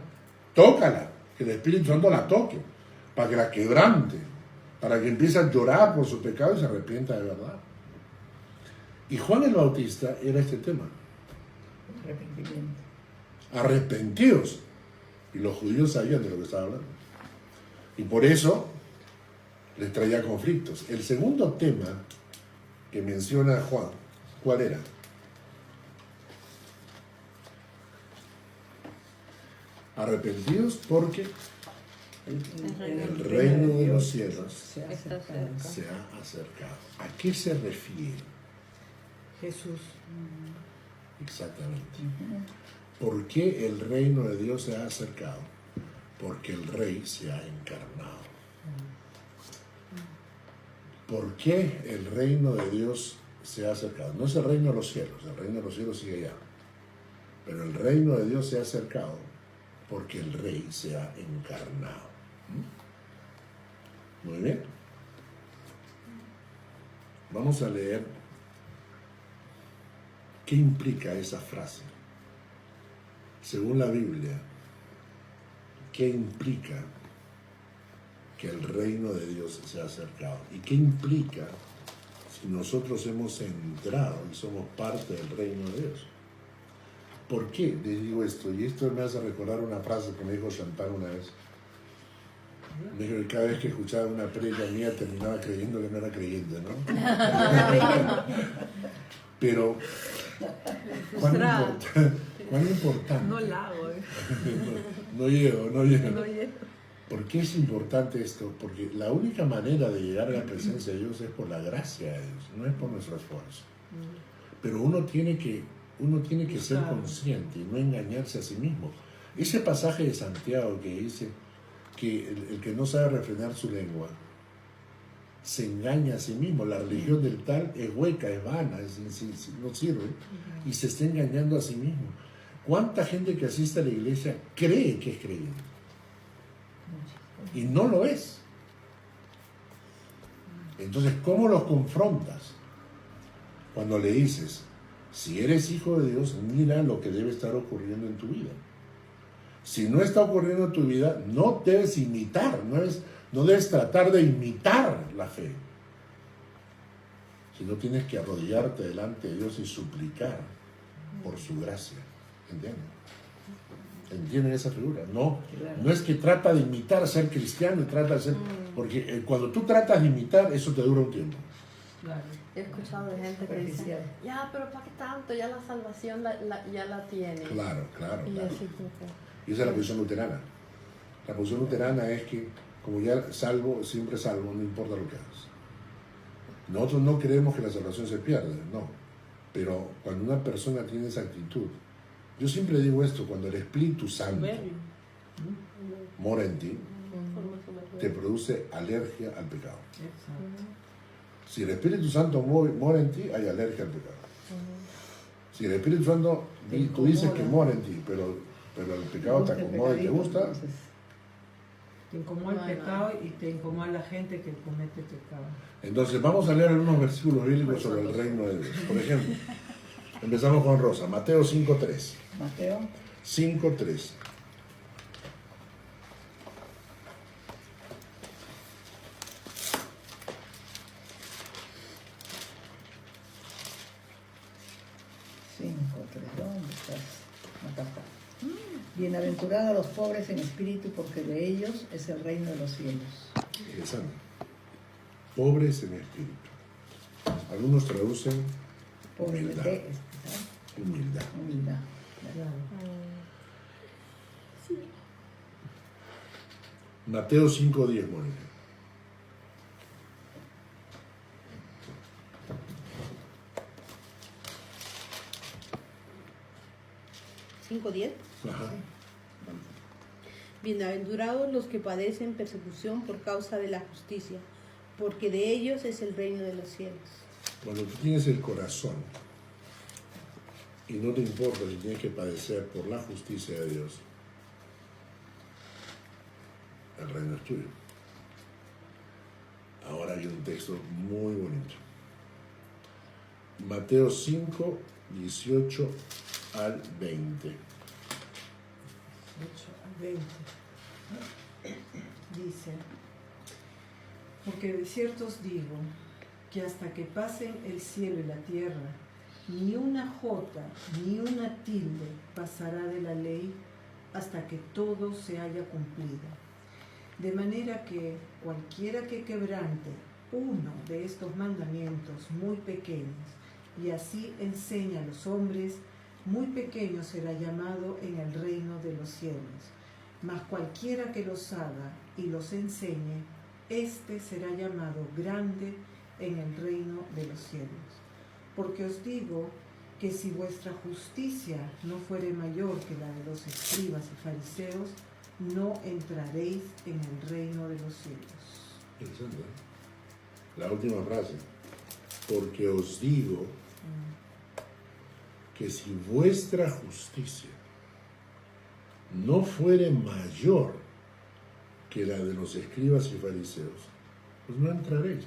tócala, que el Espíritu Santo la toque, para que la quebrante, para que empiece a llorar por su pecado y se arrepienta de verdad. Y Juan el Bautista era este tema. Arrepentimiento. Arrepentidos. Y los judíos sabían de lo que estaba hablando. Y por eso les traía conflictos. El segundo tema que menciona Juan, ¿cuál era? Arrepentidos porque el reino de los cielos se ha Está acercado. se ha acercado. ¿A qué se refiere? Jesús. Exactamente. ¿Por qué el reino de Dios se ha acercado? Porque el Rey se ha encarnado. ¿Por qué el reino de Dios se ha acercado? No es el reino de los cielos, el reino de los cielos sigue allá. Pero el reino de Dios se ha acercado porque el Rey se ha encarnado. Muy bien. Vamos a leer qué implica esa frase. Según la Biblia, ¿qué implica que el reino de Dios se ha acercado? ¿Y qué implica si nosotros hemos entrado y somos parte del reino de Dios? ¿Por qué les digo esto? Y esto me hace recordar una frase que me dijo Chantal una vez. Me dijo que cada vez que escuchaba una predica mía terminaba creyendo que no era creyente, ¿no? Pero, ¿cuán importante? No la hago, No llego. No llego. ¿Por qué es importante esto? Porque la única manera de llegar a la presencia de Dios es por la gracia de Dios, no es por nuestro esfuerzo. Pero uno tiene que ser consciente y no engañarse a sí mismo. Ese pasaje de Santiago que dice que el que no sabe refrenar su lengua se engaña a sí mismo. La religión del tal es hueca, es vana, no sirve, y se está engañando a sí mismo. ¿Cuánta gente que asiste a la iglesia cree que es creyente? Y no lo es. Entonces, ¿cómo los confrontas? Cuando le dices, Si eres hijo de Dios, mira lo que debe estar ocurriendo en tu vida. Si no está ocurriendo en tu vida, no debes imitar, no debes tratar de imitar la fe, sino tienes que arrodillarte delante de Dios y suplicar por su gracia. ¿Entienden? ¿Entienden esa figura? No, no es que trata de imitar a ser cristiano y trata de ser... Porque cuando tú tratas de imitar, eso te dura un tiempo. Claro. He escuchado de gente que dice, Superficial. ya, pero ¿para qué tanto? Ya la salvación ya la tiene. Claro. Y así como Y esa es la posición luterana. La posición luterana es que, como ya salvo, siempre salvo, no importa lo que hagas. Nosotros no creemos que la salvación se pierde, no. Pero cuando una persona tiene esa actitud, yo siempre digo esto, cuando el Espíritu Santo mora en ti, te produce alergia al pecado. Si el Espíritu Santo mora en ti, hay alergia al pecado. Si el Espíritu Santo, tú dices que mora en ti, pero el pecado te acomoda y te gusta, Te incomoda el pecado y te incomoda la gente que comete pecado. entonces vamos a leer algunos versículos bíblicos sobre el reino de Dios. Por ejemplo, empezamos con Rosa, Mateo 5.3. Mateo 5.3. ¿Dónde estás? Acá está. Bienaventurados los pobres en espíritu, porque de ellos es el reino de los cielos. Interesante. Pobres en espíritu. Algunos traducen humildad. Humildad. Humildad. Mateo 5.10, Mónica. ¿5:10? Ajá. Bienaventurados los que padecen persecución por causa de la justicia, porque de ellos es el reino de los cielos. Cuando tú tienes el corazón y no te importa si tienes que padecer por la justicia de Dios, el reino es tuyo. Ahora hay un texto muy bonito. Mateo 5, 18 al 20. 8 al 20. Dice, porque de cierto os digo que hasta que pasen el cielo y la tierra, ni una jota ni una tilde pasará de la ley hasta que todo se haya cumplido. De manera que cualquiera que quebrante uno de estos mandamientos muy pequeños y así enseña a los hombres, muy pequeño será llamado en el reino de los cielos. Mas cualquiera que los haga y los enseñe, éste será llamado grande en el reino de los cielos. Porque os digo que si vuestra justicia no fuere mayor que la de los escribas y fariseos, no entraréis en el reino de los cielos. Interesante, ¿eh? La última frase. Porque os digo que si vuestra justicia no fuere mayor que la de los escribas y fariseos, pues no entraréis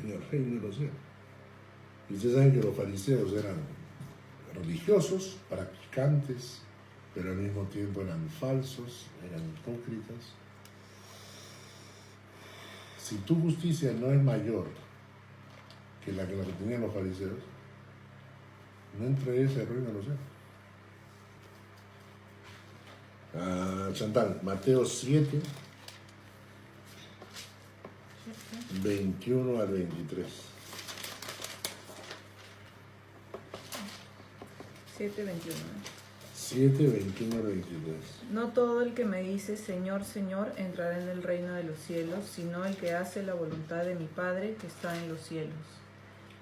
en el reino de los cielos. Y ustedes saben que los fariseos eran religiosos, practicantes, pero al mismo tiempo eran falsos, eran hipócritas. Si tu justicia no es mayor que la que tenían los fariseos, no entraréis en el reino de los cielos. Chantal, Mateo 7, 21 al 23. 7:21. 7, 21 al 23. No todo el que me dice Señor, Señor entrará en el reino de los cielos, sino el que hace la voluntad de mi Padre que está en los cielos.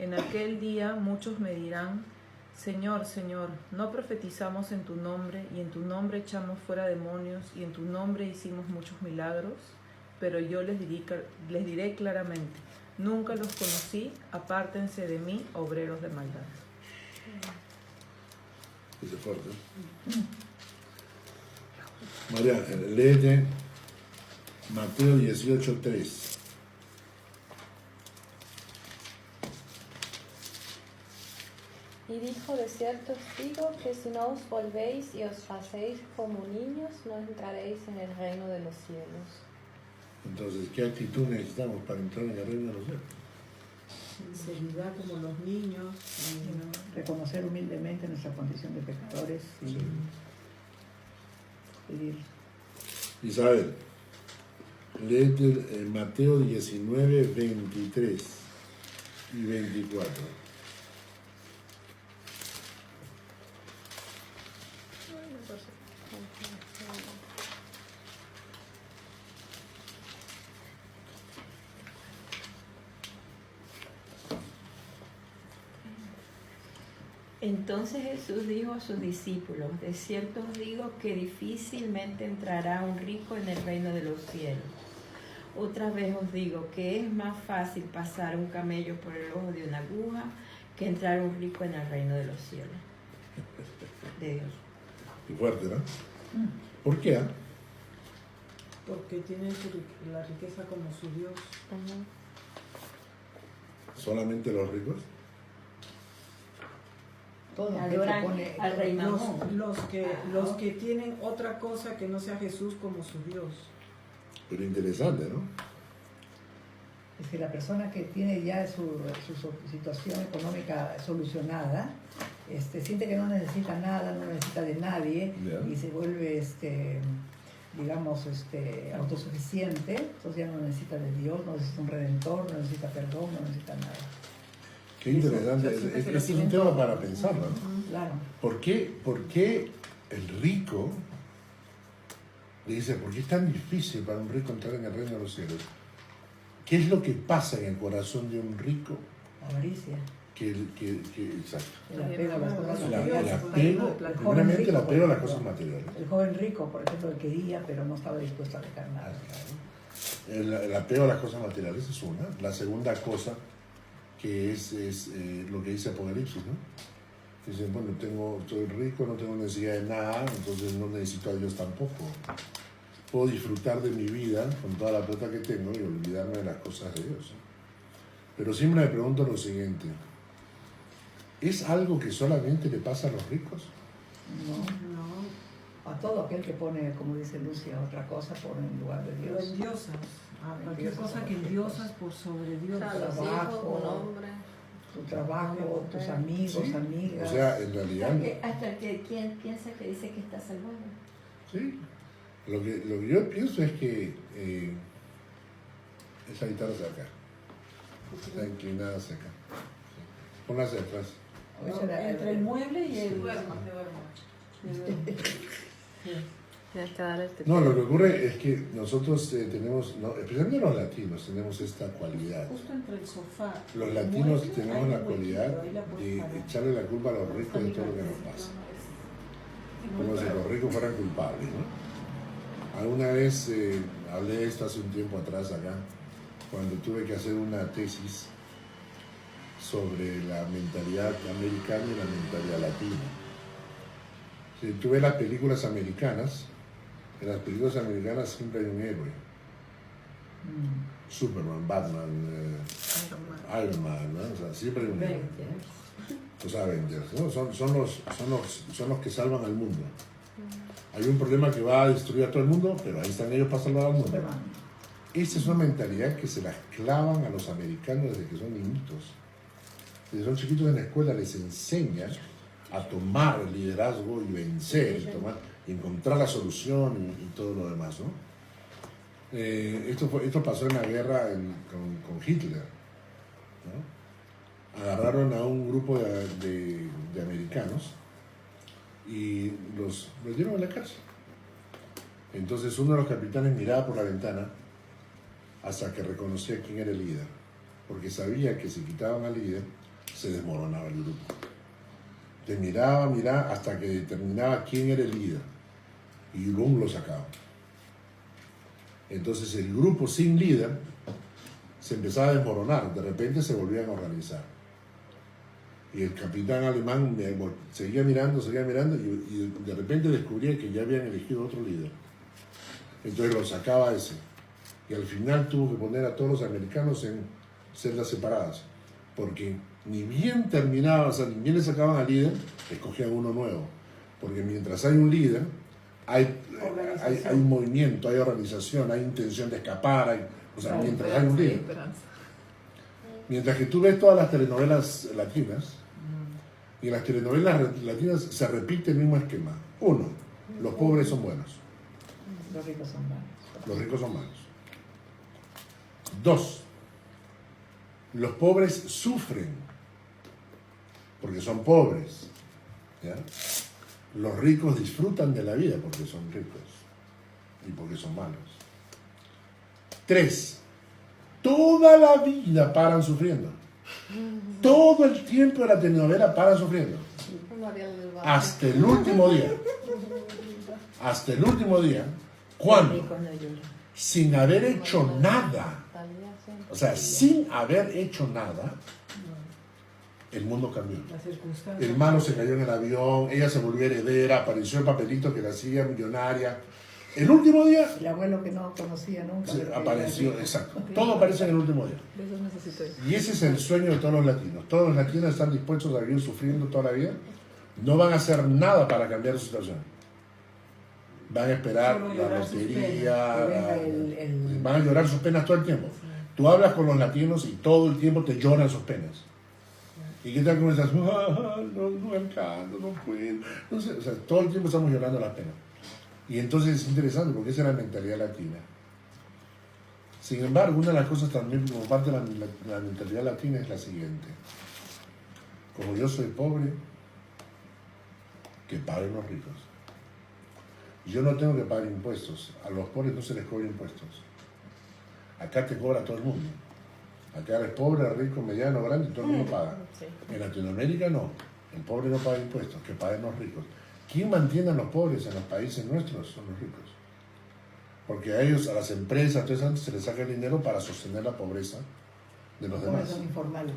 En aquel día muchos me dirán, Señor, Señor, ¿no profetizamos en tu nombre, y en tu nombre echamos fuera demonios, y en tu nombre hicimos muchos milagros? Pero yo les diré claramente, nunca los conocí, apártense de mí, obreros de maldad. Dice fuerte. María, léete Mateo 18, 3. Y dijo, de cierto os digo que si no os volvéis y os hacéis como niños, no entraréis en el reino de los cielos. Entonces, ¿qué actitud necesitamos para entrar en el reino de los cielos? Sinceridad como los niños. Reconocer humildemente nuestra condición de pecadores y Sí. pedir. Isabel, léete Mateo 19, 23 y 24. Entonces Jesús dijo a sus discípulos, de cierto os digo que difícilmente entrará un rico en el reino de los cielos. Otra vez os digo que es más fácil pasar un camello por el ojo de una aguja que entrar un rico en el reino de los cielos. De Dios. Qué fuerte, ¿no? ¿Por qué? Porque tienen la riqueza como su Dios. ¿Solamente los ricos? Todo aquel que Adoran pone al rey Mamón. Los que tienen otra cosa que no sea Jesús como su Dios. Pero interesante, ¿no? Es que la persona que tiene ya su situación económica solucionada, siente que no necesita nada, no necesita de nadie, Ya. y se vuelve, digamos, autosuficiente, entonces ya no necesita de Dios, no necesita un redentor, no necesita perdón, no necesita nada. Qué interesante. Eso, Este es un tema para pensarlo, ¿no? Claro. ¿Por qué el rico le dice, por qué es tan difícil para un rico entrar en el reino de los cielos? ¿Qué es lo que pasa en el corazón de un rico? Avaricia. Exacto. El apego a las cosas El materiales. apego, El joven primeramente el rico, apego a las por cosas ejemplo. materiales. El joven rico, por ejemplo, quería, pero no estaba dispuesto a dejar nada. El apego a las cosas materiales es una. La segunda cosa que es lo que dice Apocalipsis, ¿no? Dice, bueno, soy rico, no tengo necesidad de nada, entonces no necesito a Dios tampoco. Puedo disfrutar de mi vida con toda la plata que tengo y olvidarme de las cosas de Dios. Pero siempre me pregunto lo siguiente, ¿es algo que solamente le pasa a los ricos? No. A todo aquel que pone, como dice Lucia, otra cosa, pone en lugar de Lo Dios. endiosas. Cualquier cosa que endiosas por sobre Dios. O sea, los Trabajo. hijos, un hombre. Tu trabajo, tus amigos, Sí. amigas. O sea, en realidad, Hasta que quien piensa que dice que está salvado. sí. Lo que yo pienso es que esa guitarra se acá. Está inclinada hacia acá. Sí. Ponla hacia atrás. Entre el mueble y el... Tienes que darle este No, lo que ocurre es que nosotros tenemos, especialmente los latinos, tenemos esta cualidad. Justo entre el sofá. Los el latinos mueble, tenemos hay la un cualidad huequito, ahí la puedes de parar. echarle la culpa a los ricos de todo lo que nos pasa. Como si los ricos fueran culpables, ¿no? Alguna vez hablé de esto hace un tiempo atrás acá, cuando tuve que hacer una tesis sobre la mentalidad americana y la mentalidad latina. Si tú ves las películas americanas, en las películas americanas siempre hay un héroe. Superman, Batman, Iron Man, ¿no? O sea, siempre hay un héroe. Los Avengers, ¿no? Son los que salvan al mundo. Hay un problema que va a destruir a todo el mundo, pero ahí están ellos para salvar al mundo. Superman. Esa es una mentalidad que se la clavan a los americanos desde que son niñitos. Desde son chiquitos en la escuela les enseña a tomar el liderazgo y vencer, y encontrar la solución y todo lo demás, ¿no? Esto pasó en la guerra con Hitler, ¿no? Agarraron a un grupo de americanos y los metieron en la cárcel. Entonces uno de los capitanes miraba por la ventana hasta que reconocía quién era el líder, porque sabía que si quitaban al líder se desmoronaba el grupo. Te miraba hasta que determinaba quién era el líder y boom, lo sacaba. Entonces el grupo sin líder se empezaba a desmoronar, de repente se volvían a organizar. Y el capitán alemán seguía mirando y de repente descubría que ya habían elegido otro líder. Entonces lo sacaba ese. Y al final tuvo que poner a todos los americanos en celdas separadas, Porque ni bien terminaban, o sea, ni bien le sacaban al líder, escogían uno nuevo. Porque mientras hay un líder, hay un movimiento, hay organización, hay intención de escapar, o sea, mientras hay un líder. Mientras que tú ves todas las telenovelas latinas, y en las telenovelas latinas se repite el mismo esquema. Uno, los pobres son buenos. Los ricos son malos. Los ricos son malos. Dos, los pobres sufren porque son pobres. ¿Ya? Los ricos disfrutan de la vida porque son ricos y porque son malos. Tres, toda la vida paran sufriendo. Todo el tiempo de la telenovela paran sufriendo. Hasta el último día. Hasta el último día. ¿Cuándo? Sin haber hecho nada. O sea, sin haber hecho nada, el mundo cambió. El malo se cayó en el avión, ella se volvió heredera, apareció el papelito que la hacía millonaria. El último día El abuelo que no conocía nunca. apareció, exacto. Todo aparece en el último día. Y ese es el sueño de todos los latinos. Todos los latinos están dispuestos a vivir sufriendo toda la vida. No van a hacer nada para cambiar su situación. Van a esperar Solo la llorar sus lotería, penas. van a llorar sus penas todo el tiempo. Tú hablas con los latinos y todo el tiempo te lloran sus penas. ¿Y qué tal como estás? No alcanzo, no puedo. No sé, o sea, todo el tiempo estamos llorando las penas. Y entonces es interesante porque esa es la mentalidad latina. Sin embargo, una de las cosas también como parte de la mentalidad latina es la siguiente. Como yo soy pobre, que paguen los ricos. Yo no tengo que pagar impuestos. A los pobres no se les cobra impuestos. Acá te cobra todo el mundo. Acá eres pobre, rico, mediano, grande, todo el mundo paga. En Latinoamérica no. El pobre no paga impuestos, que paguen los ricos. ¿Quién mantiene a los pobres en los países nuestros? Son los ricos. Porque a ellos, a las empresas, todo eso, se les saca el dinero para sostener la pobreza de los demás. Son informales.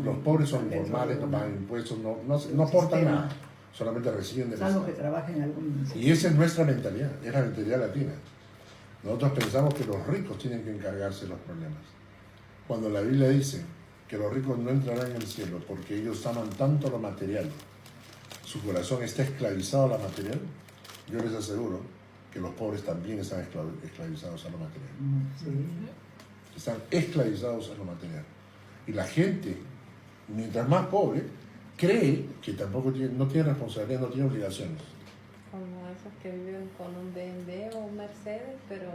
Los pobres son informales, no pagan impuestos, no aportan nada. Solamente reciben del Salvo Estado. que trabajen en algún... Y esa es nuestra mentalidad, es la mentalidad latina. Nosotros pensamos que los ricos tienen que encargarse de los problemas. Cuando la Biblia dice que los ricos no entrarán en el cielo porque ellos aman tanto lo material, su corazón está esclavizado a lo material, yo les aseguro que los pobres también están esclavizados a lo material. Sí. Están esclavizados a lo material. Y la gente, mientras más pobre, cree que tampoco no tiene responsabilidad, no tiene obligaciones. Como esos que viven con un BMW o un Mercedes, pero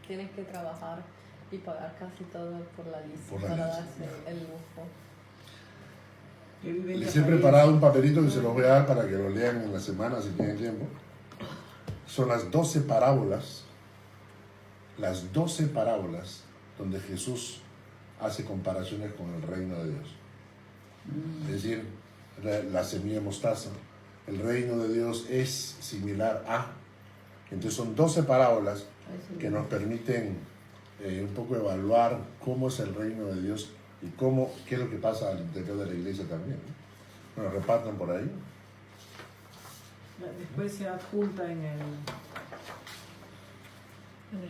tienen que trabajar y pagar casi todo por la lista para darse el lujo. Les he preparado un papelito que se los voy a dar para que lo lean en la semana si tienen tiempo. Son las 12 parábolas, donde Jesús hace comparaciones con el reino de Dios. Es decir, la semilla de mostaza, el reino de Dios es similar a. Entonces son 12 parábolas que nos permiten un poco evaluar cómo es el reino de Dios y qué es lo que pasa al interior de la iglesia también. Bueno, repartan por ahí. Después se adjunta en el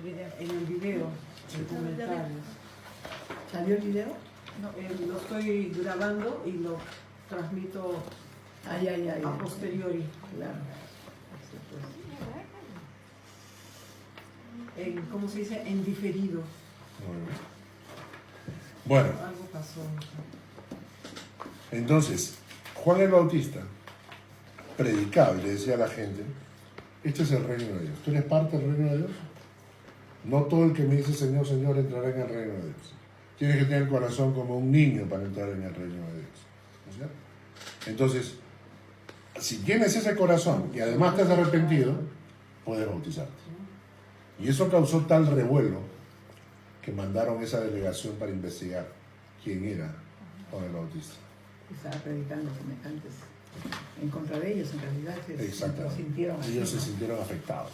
video, en comentarios. ¿Salió el video? No, lo estoy grabando y lo transmito a posteriori. Claro. ¿Cómo se dice? En diferido. Muy bien. Bueno, Algo pasó. entonces, Juan el Bautista predicaba y le decía a la gente, este es el reino de Dios. ¿Tú eres parte del reino de Dios? No todo el que me dice Señor, Señor entrará en el reino de Dios. Tienes que tener el corazón como un niño para entrar en el reino de Dios. ¿No es cierto? Entonces, si tienes ese corazón y además te has arrepentido, puedes bautizarte. Y eso causó tal revuelo que mandaron esa delegación para investigar quién era Juan el Bautista. Estaba predicando semejantes en contra de ellos, en realidad. Exactamente. Sintieron así, Ellos se ¿no? sintieron afectados.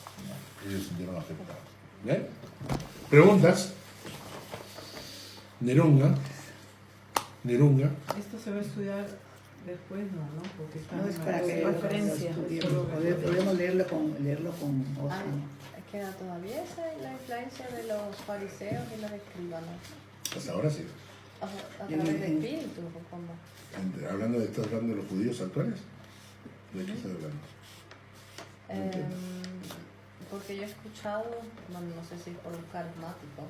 ¿Bien? ¿Preguntas? Nerunga. Esto se va a estudiar después, ¿no? Porque está No es en para la que lo referencia. estudiemos. Podemos leerlo con Ah, Oscar. queda todavía esa es la influencia de los fariseos y los escribanos. Hasta ahora sí. a través del espíritu, ¿o cómo? ¿Estás hablando de los judíos actuales? ¿De qué estás hablando? No entiendo. Porque yo he escuchado, bueno, no sé si por un carismático,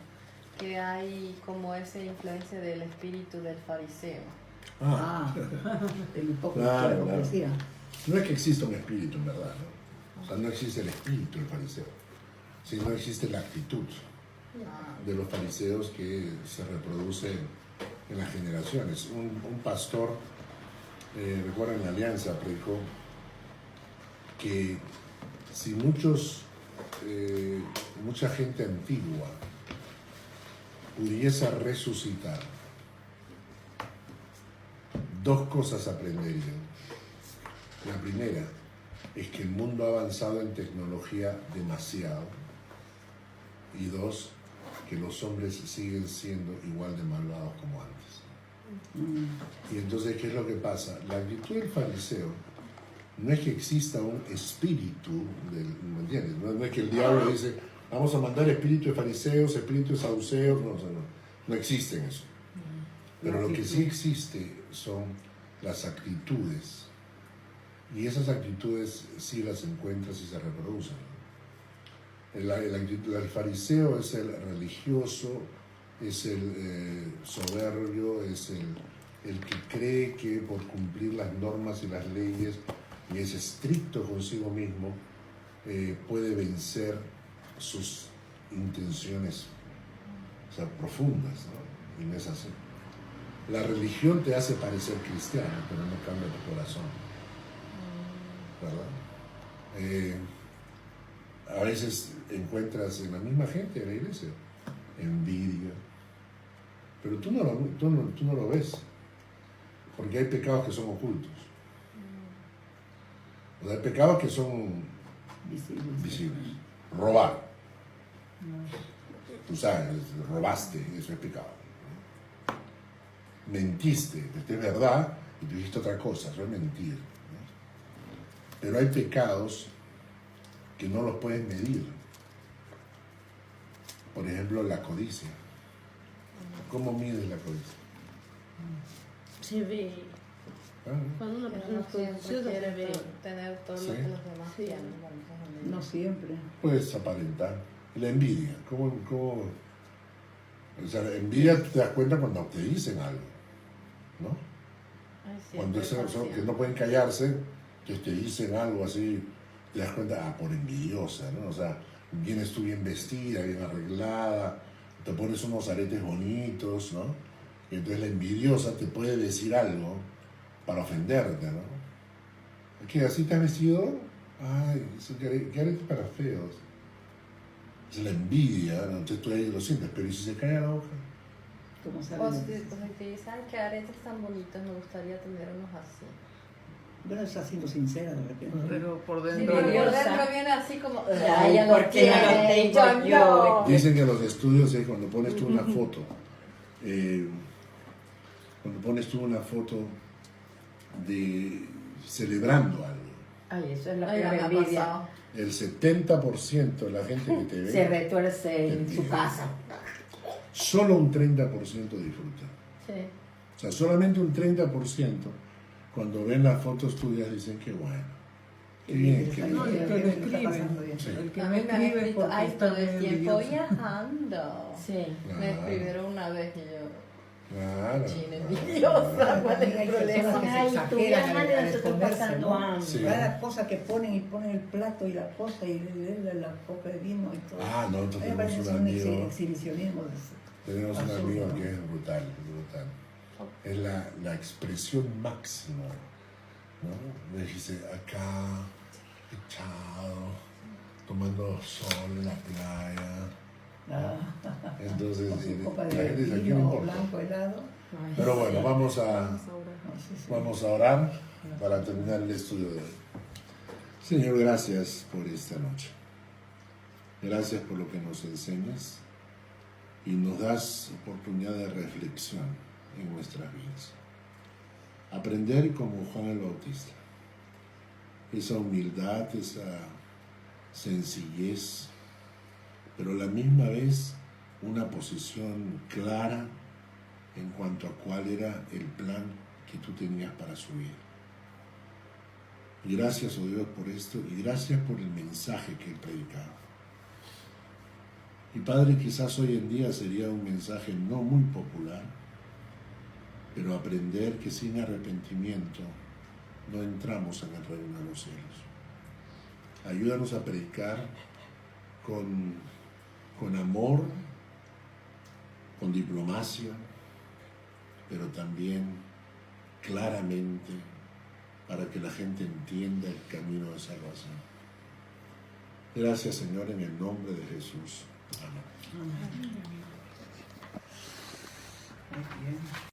que hay como esa influencia del espíritu del fariseo. El hipócrita, Claro, la hipocresía. No es que exista un espíritu, en verdad, ¿no? O sea, no existe el espíritu del fariseo, sino existe la actitud de los fariseos que se reproduce en las generaciones. Un pastor, recuerdo en la Alianza, predicó que si mucha gente antigua pudiese resucitar, dos cosas aprenderían. La primera es que el mundo ha avanzado en tecnología demasiado. Y dos, que los hombres siguen siendo igual de malvados como antes. Y entonces, ¿qué es lo que pasa? La actitud del fariseo no es que exista un espíritu, ¿me entiendes? No es que el diablo dice, vamos a mandar espíritu de fariseos, espíritu de saduceos, no existen eso. Pero lo que sí existe son las actitudes. Y esas actitudes sí las encuentras y se reproducen. El fariseo es el religioso, es el soberbio, es el que cree que por cumplir las normas y las leyes y es estricto consigo mismo, puede vencer sus intenciones, o sea, profundas, ¿no? Y no es así. La religión te hace parecer cristiano, pero no cambia tu corazón, ¿verdad? A veces encuentras en la misma gente de la iglesia envidia, pero tú no lo ves, porque hay pecados que son ocultos. O sea, hay pecados que son visibles. Robar. Tú sabes, robaste, eso es pecado. Mentiste, esto es verdad, y tú dijiste otra cosa, eso es mentir. ¿No? Pero hay pecados que no los puedes medir. Por ejemplo, la codicia. ¿Cómo mides la codicia? Se ve. Cuando una Pero persona no es siempre codiciosa se quiere ve. tener todo Sí. lo que los demás Sí. tienen. Bueno, eso No siempre. Puedes aparentar. La envidia. ¿Cómo? O sea, la envidia te das cuenta cuando te dicen algo, ¿no? Ay, sí, Cuando estoy son que consciente. no pueden callarse, que te dicen algo así, te das cuenta, por envidiosa, ¿no? O sea, vienes tú bien vestida, bien arreglada, te pones unos aretes bonitos, ¿no? Y entonces la envidiosa te puede decir algo para ofenderte, ¿no? ¿Qué, así te has vestido? Ay, ¿qué aretes para feos? Es la envidia, ¿no? Entonces tú ahí lo sientes, pero ¿y si se cae la boca? Como O saben. si te dicen que aretes tan bonitos, me gustaría tener unos así. Bueno, está siendo sincera de repente. Pero por Sí, dentro... pero por Orgullosa. dentro viene así como... Ay, ¿por qué no lo tengo yo? Dicen que los estudios es cuando pones tú una foto, de celebrando algo, Ay, eso es la Ay, ya peor me ha envidia. pasado. el 70% de la gente que te ve, Se retuerce en su casa. solo un 30% disfruta. Sí. O sea, solamente un 30% cuando ven las fotos tuyas dicen que bueno, qué bien, qué No, y bien. te lo escriben. Sí. El que A no mí me han escribe escrito, porque ay, está todo el muy tiempo envidioso. viajando. Sí. Me escribieron una vez y yo, Claro. china envidiosa, ¿cuál es el problema? Ay, tú viajando y nosotros pasando hambre. Sí. Cada cosa que ponen y ponen el plato y la cosa y la copa de vino y todo. Ah, no, A nosotros mí me parece tenemos un que es un amigo, exhibicionismo. tenemos un absurdo, amigo ¿no? que es brutal, brutal. Es la expresión máxima, ¿no? Le dice, acá, echado, tomando sol en la playa. Entonces, Con su copa la de gente dice, ¿a quién le vino importa? blanco helado. Pero bueno, vamos a No sé si- Vamos a orar para terminar el estudio de hoy. Señor, gracias por esta noche. Gracias por lo que nos enseñas y nos das oportunidad de reflexión en nuestras vidas. Aprender como Juan el Bautista. Esa humildad, esa sencillez, pero a la misma vez una posición clara en cuanto a cuál era el plan que tú tenías para su vida. Y gracias, oh Dios, por esto, y gracias por el mensaje que él predicaba. Y Padre, quizás hoy en día sería un mensaje no muy popular, pero aprender que sin arrepentimiento no entramos en el reino de los cielos. Ayúdanos a predicar con amor, con diplomacia, pero también claramente para que la gente entienda el camino de salvación. Gracias, Señor, en el nombre de Jesús. Amén. Muy bien.